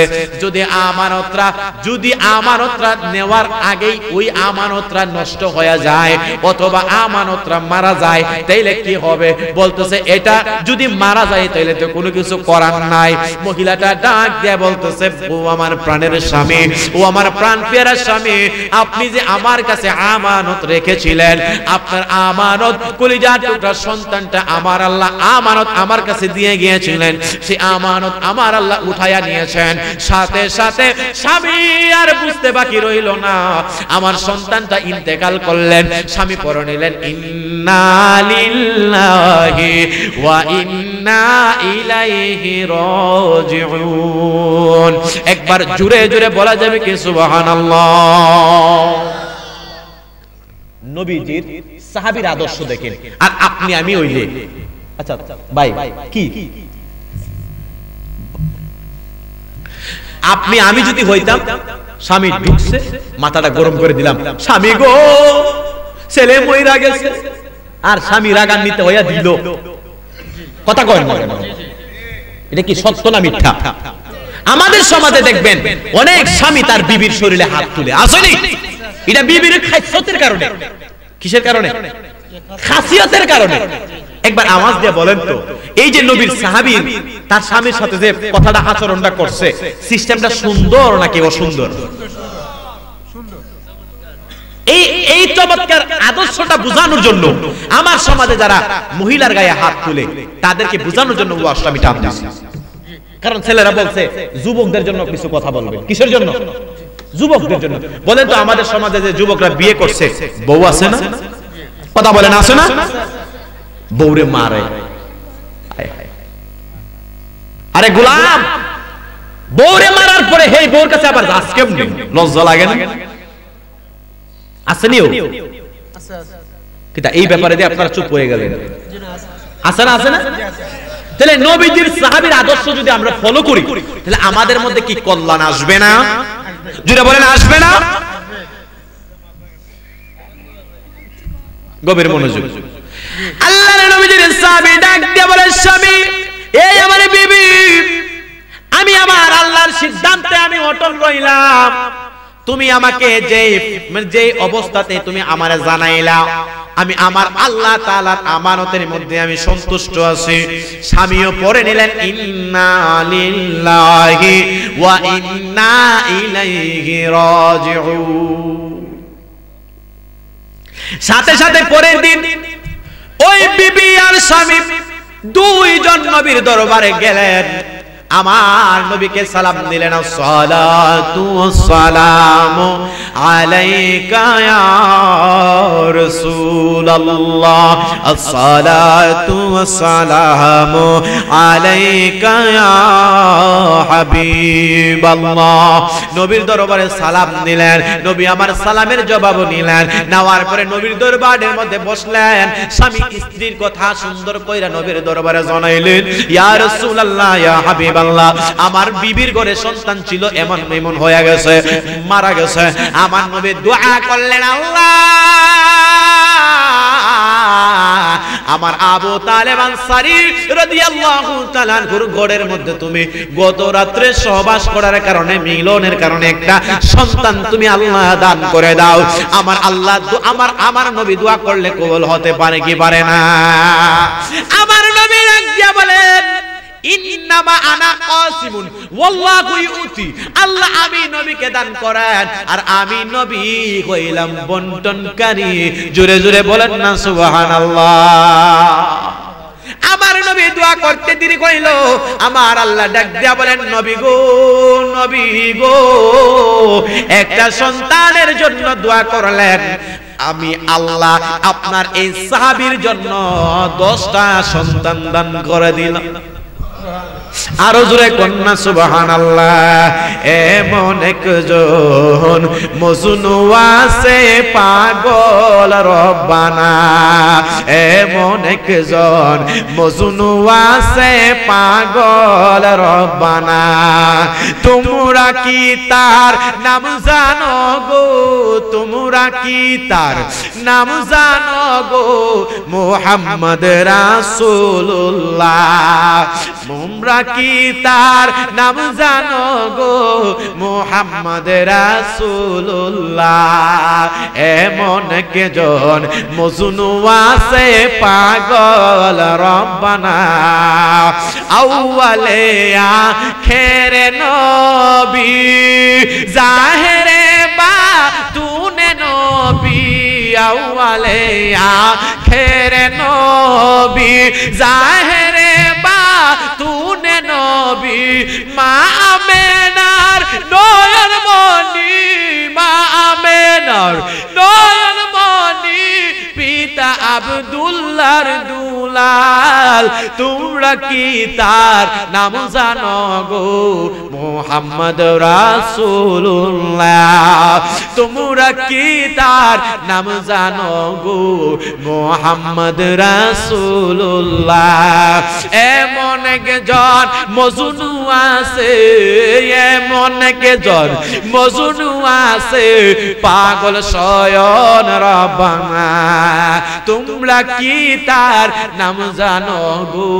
যদি আমানতরা নেওয়ার আগেই ওই আমানতরা নষ্ট হয়ে যায় অথবা আমানতরা মারা যায়, তাইলে কি হবে? বলতেছে এটা যদি মারা যায় তাইলে তো কোনো কিছু করার নাই। মহিলাটা ডাক দিয়ে বলতেছে, ও আমার প্রাণের স্বামী, ও আমার প্রাণ প্যারা স্বামী, আপনি যে আমার কাছে আমানত রেখেছিলেন, আপনার আমানত কলিজার টুকরা সন্তানটা আমার আল্লাহ আমানত আমার কাছে দিয়ে গিয়েছিলেন, সেই আমানত আমার আল্লাহ উঠায়া নিয়েছেন। সাথে সাথে স্বামী আর বুঝতে বাকি রইল না, আমার সন্তানটা ইন্তেকাল করলেন, স্বামী পড়ে নিলেন ইন্না লিল্লাহি ওয়া ইন্না ইলাইহি রাজিউন। একবার জোরে জোরে বলা যাবে কি সুবহানাল্লাহ? নবীজির সাহাবীর আদর্শ দেখেন, আর আপনি আমি ওইলে। আচ্ছা ভাই কি আপনি আমি যদি হইতাম, স্বামী ঢুকছে, মাথাটা গরম করে দিলাম, স্বামী গো ছেলে মইরা গেছে, আর স্বামী রাগান্বিত হইয়া দিল, কথা কয় না? এটা কি সত্য না মিথ্যা? আমাদের সমাজে দেখবেন অনেক স্বামী তার বিবির শরীরে হাত তুলে, আসেনি? এটা বিবির খাসিয়তের কারণে। কিসের কারণে? খাসিয়তের কারণে। একবার আওয়াজ দিয়ে বলেন তো, এই যে নবীর সাহাবী তার স্বামীর সাথে যে কথাটা আচরণটা করছে, সিস্টেমটা সুন্দর নাকি অসুন্দর? এই চমৎকার আদর্শটা বোঝানোর জন্য আমার সমাজে যারা মহিলার গায়ে হাত তুলে তাদেরকে বোঝানোর জন্য ওয়াজটা আমি টান দিছি। কারণ ছেলেরা বলছে যুবকদের জন্য কিছু কথা বলবেন। কিসের জন্য? যুবকদের জন্য। বলেন তো আমাদের সমাজে যে যুবকরা বিয়ে করছে, বউ আছে না? কথা বলেন, আছে না? বউরে মারে। আরে গোলাম, বউরে মারার পরে হেই বউর কাছে আবার যাস কেমনে? লজ্জা লাগে না? আসেনিও কিন্তু এই ব্যাপারে দিয়ে আপনারা চুপ হয়ে গেলেন। আছে না? আছে না? তাহলে নবীজির সাহাবীর আদর্শ যদি আমরা ফলো করি, তাহলে আমাদের মধ্যে কি কল্যাণ আসবে না? যেটা বলেন আসবে না? গভীর মনোযোগ। আল্লাহর নবীজির সাহাবী ডাক দিয়ে বলে, স্বামী এই আমার বিবি, আমি আমার আল্লাহর সিদ্ধান্তে আমি অটল রইলাম। তুমি আমাকে যে অবস্থাতে তুমি আমারে জানাইলা, আমি আমার আল্লাহ তাআলার আমানতের মধ্যে আমি সন্তুষ্ট আছি। স্বামীও পড়ে নিলেন ইন্না লিল্লাহি ওয়া ইন্না ইলাইহি রাজিউন। সাথে সাথে পরের দিন ওই বিবি আর স্বামী দুইজন নবীর দরবারে গেলেন, আমার নবীকে সালাম দিলেন, আসসালাতু ওয়াসসালামু আলাইকা ইয়া রাসূলুল্লাহ আসসালাতু ওয়াসসালামু আলাইকা ইয়া হাবিবাল্লাহ। নবীর দরবারে সালাম নিলেন, নবী আমার সালামের জবাব নিলেন, নেওয়ার পরে নবীর দরবারের মধ্যে বসলেন। স্বামী স্ত্রীর কথা সুন্দর কইরা নবীর দরবারে জানাইলেন, ইয়া রাসূলুল্লাহ ইয়া হাবিবাল্লাহ, আমার বিবির ঘরে সন্তান ছিল, এমন এমন হয়ে গেছে, মারা গেছে। আমার নবী দোয়া করলেন, আল্লাহ আমার আবু তালেব আনসারী রাদিয়াল্লাহু তাআলা আনহুর ঘরের মধ্যে তুমি গত রাত্রে সহবাস করার কারণে, মিলনের কারণে একটা সন্তান তুমি আল্লাহ দান করে দাও। আমার আল্লাহ আমার নবী দোয়া করলে কবুল হতে পারে কি পারে না? আমার নবী রাজিয়া বলেন, ইন্নামা আনা কাসিমুন ওয়াল্লাহু ইউতি, আল্লাহ আমি নবীকে দান করেন আর আমি নবী হইলাম বন্টনকারী। জোরে জোরে বলেন না সুবহানাল্লাহ। আমার নবী দোয়া করতে দেরি কইল, আমার আল্লাহ ডাক দিয়া বলেন, নবী গো একটা সন্তানের জন্য দোয়া করলেন, আমি আল্লাহ আপনার এই সাহাবীর জন্য 10টা সন্তান দান করে দিলাম। আরো জোরে কন্যা সুবহানাল্লাহ। এমন একজন মজনু আছে পাগল রব্বানা, এমন একজন মজনু আছে পাগল রব্বানা, তোমরা কি তার নাম জানো গো, তোমরা কি তার নাম জানো গো, মুহাম্মদ রাসূলুল্লাহ, তোমরা কি তার নাম জানো গো, মুহাম্মদ রাসূলুল্লাহ। এমন একজন মজনু আছে পাগল রব্বানা, আউয়ালে আখেরে নবী, জাহেরে বাতুনে নবী, আউয়ালে আখেরে নবী, জাহেরে বাতুনে নবী, মা আমেনার নয়ন মনি, মা আমেনার নয়ন মনি, পিতা আব্দুল্লাহর দুলাল, তোমরা কি তার নাম জানো গো, মুহাম্মদ রাসূলুল্লাহ, তোমরা কি তার নাম জানো গো, মুহাম্মদ রাসূলুল্লাহ। এমন একজন মজনু আছে, এমন একজন মজনু আছে পাগল শয়ন রব্বানা, তোমরা কি তার নাম জানো গো,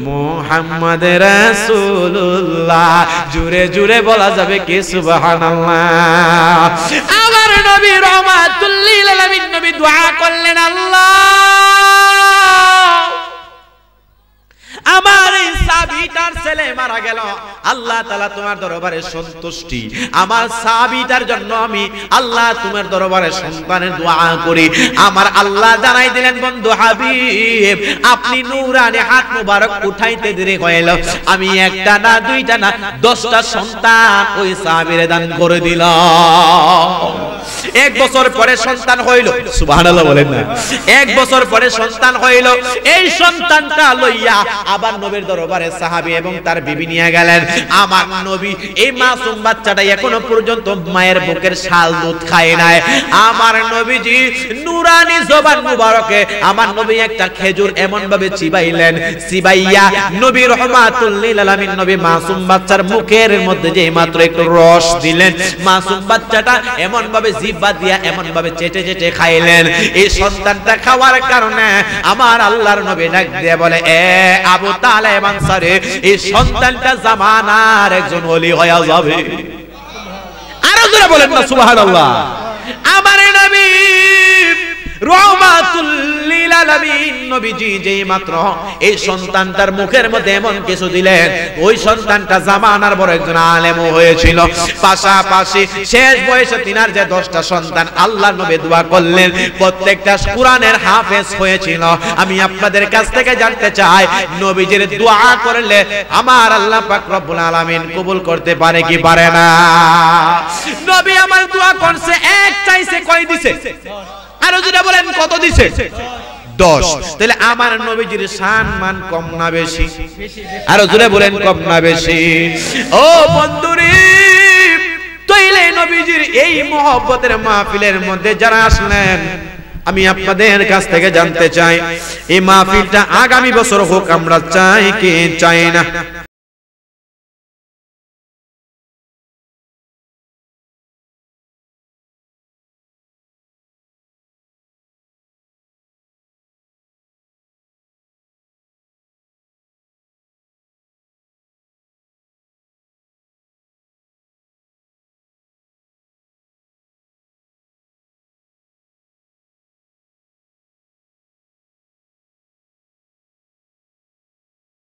মুহাম্মদ রাসূলুল্লাহ। জোরে জোরে বলা যাবে কি সুবহানাল্লাহ। আমার নবী রাহমাতুল লিল আলামিন নবী দোয়া করলেন, আল্লাহ আমার এই সাহাবীটার ছেলে মারা গেল, আল্লাহ তাআলা তোমার দরবারে সন্তুষ্টি, আমার সাহাবীটার জন্য আমি আল্লাহ তোমার দরবারে সন্তানের দোয়া করি। আমার আল্লাহ জানাই দিলেন, বন্ধু হাবিব আপনি নূরানি হাত মুবারক উঠাইতে দেরি হইল, আমি একটা না দুইটা না 10টা সন্তান ওই সাহাবীরে দান করে দিলাম। 1 বছর পরে সন্তান হইল, সুবহানাল্লাহ বলেন না। 1 বছর পরে সন্তান হইল, এই সন্তানটা লইয়া আবার নবীর দরবারে সাহাবী এবং তার বিবি নিয়ে গেলেন। আমার নবী এই মাসুম বাচ্চাটা এখনো পর্যন্ত মায়ের বুকের শাল দুধ খায় নাই। আমার নবীজি নূরানি জবান মুবারকে আমার নবী একটা খেজুর এমন ভাবে চিবাইলেন, চিবাইয়া নবী রাহমাতুল লিল আলামিন নবী মাসুম বাচ্চার মুখের মধ্যে যে মাত্র একটু রস দিলেন, মাসুম বাচ্চাটা এমন ভাবে জিহ্বা দিয়া এমন ভাবে চেটে চেটে খাইলেন। এই সন্তানটা খাওয়ার কারণে আমার আল্লাহর নবী ডাক দিয়ে বলে, এ আবু তালেব আনসারী, এই সন্তানটা জামানার একজন ওলি হয়ে যাবে। আরো জোরে বলেন না সুবহানাল্লাহ। আমার নবী রাহমাতুল লিল আলামিন নবীজি যেই মাত্র এই সন্তানটার মুখের মধ্যে এমন কিছু দিলেন, ওই সন্তানটা জামানার বড় একজন আলেম হয়েছিল। পাশাপাশি শেষ বয়সে তিনার যে 10টা সন্তান আল্লাহর নবী দোয়া করলেন, প্রত্যেকটা কুরআনের হাফেজ হয়েছিল। আমি আপনাদের কাছ থেকে জানতে চাই, নবীজির দোয়া করলে আমার আল্লাহ পাক রব্বুল আলামিন কবুল করতে পারে কি পারে না? নবী আমার দোয়া করছে, কয় দিছে? আরো যেটা বলেন কত দিছে? 10। তাহলে আমার নবীজির সম্মান কম না বেশি? আরো জোরে বলেন কম না বেশি? ও বন্ধুরে, তাইলে নবীজির এই মহব্বতের মাহফিলের মধ্যে যারা আসলেন, আমি আপনাদের কাছ থেকে জানতে চাই এই মাহফিলটা আগামী বছর হোক, আমরা চাই কি চাই না?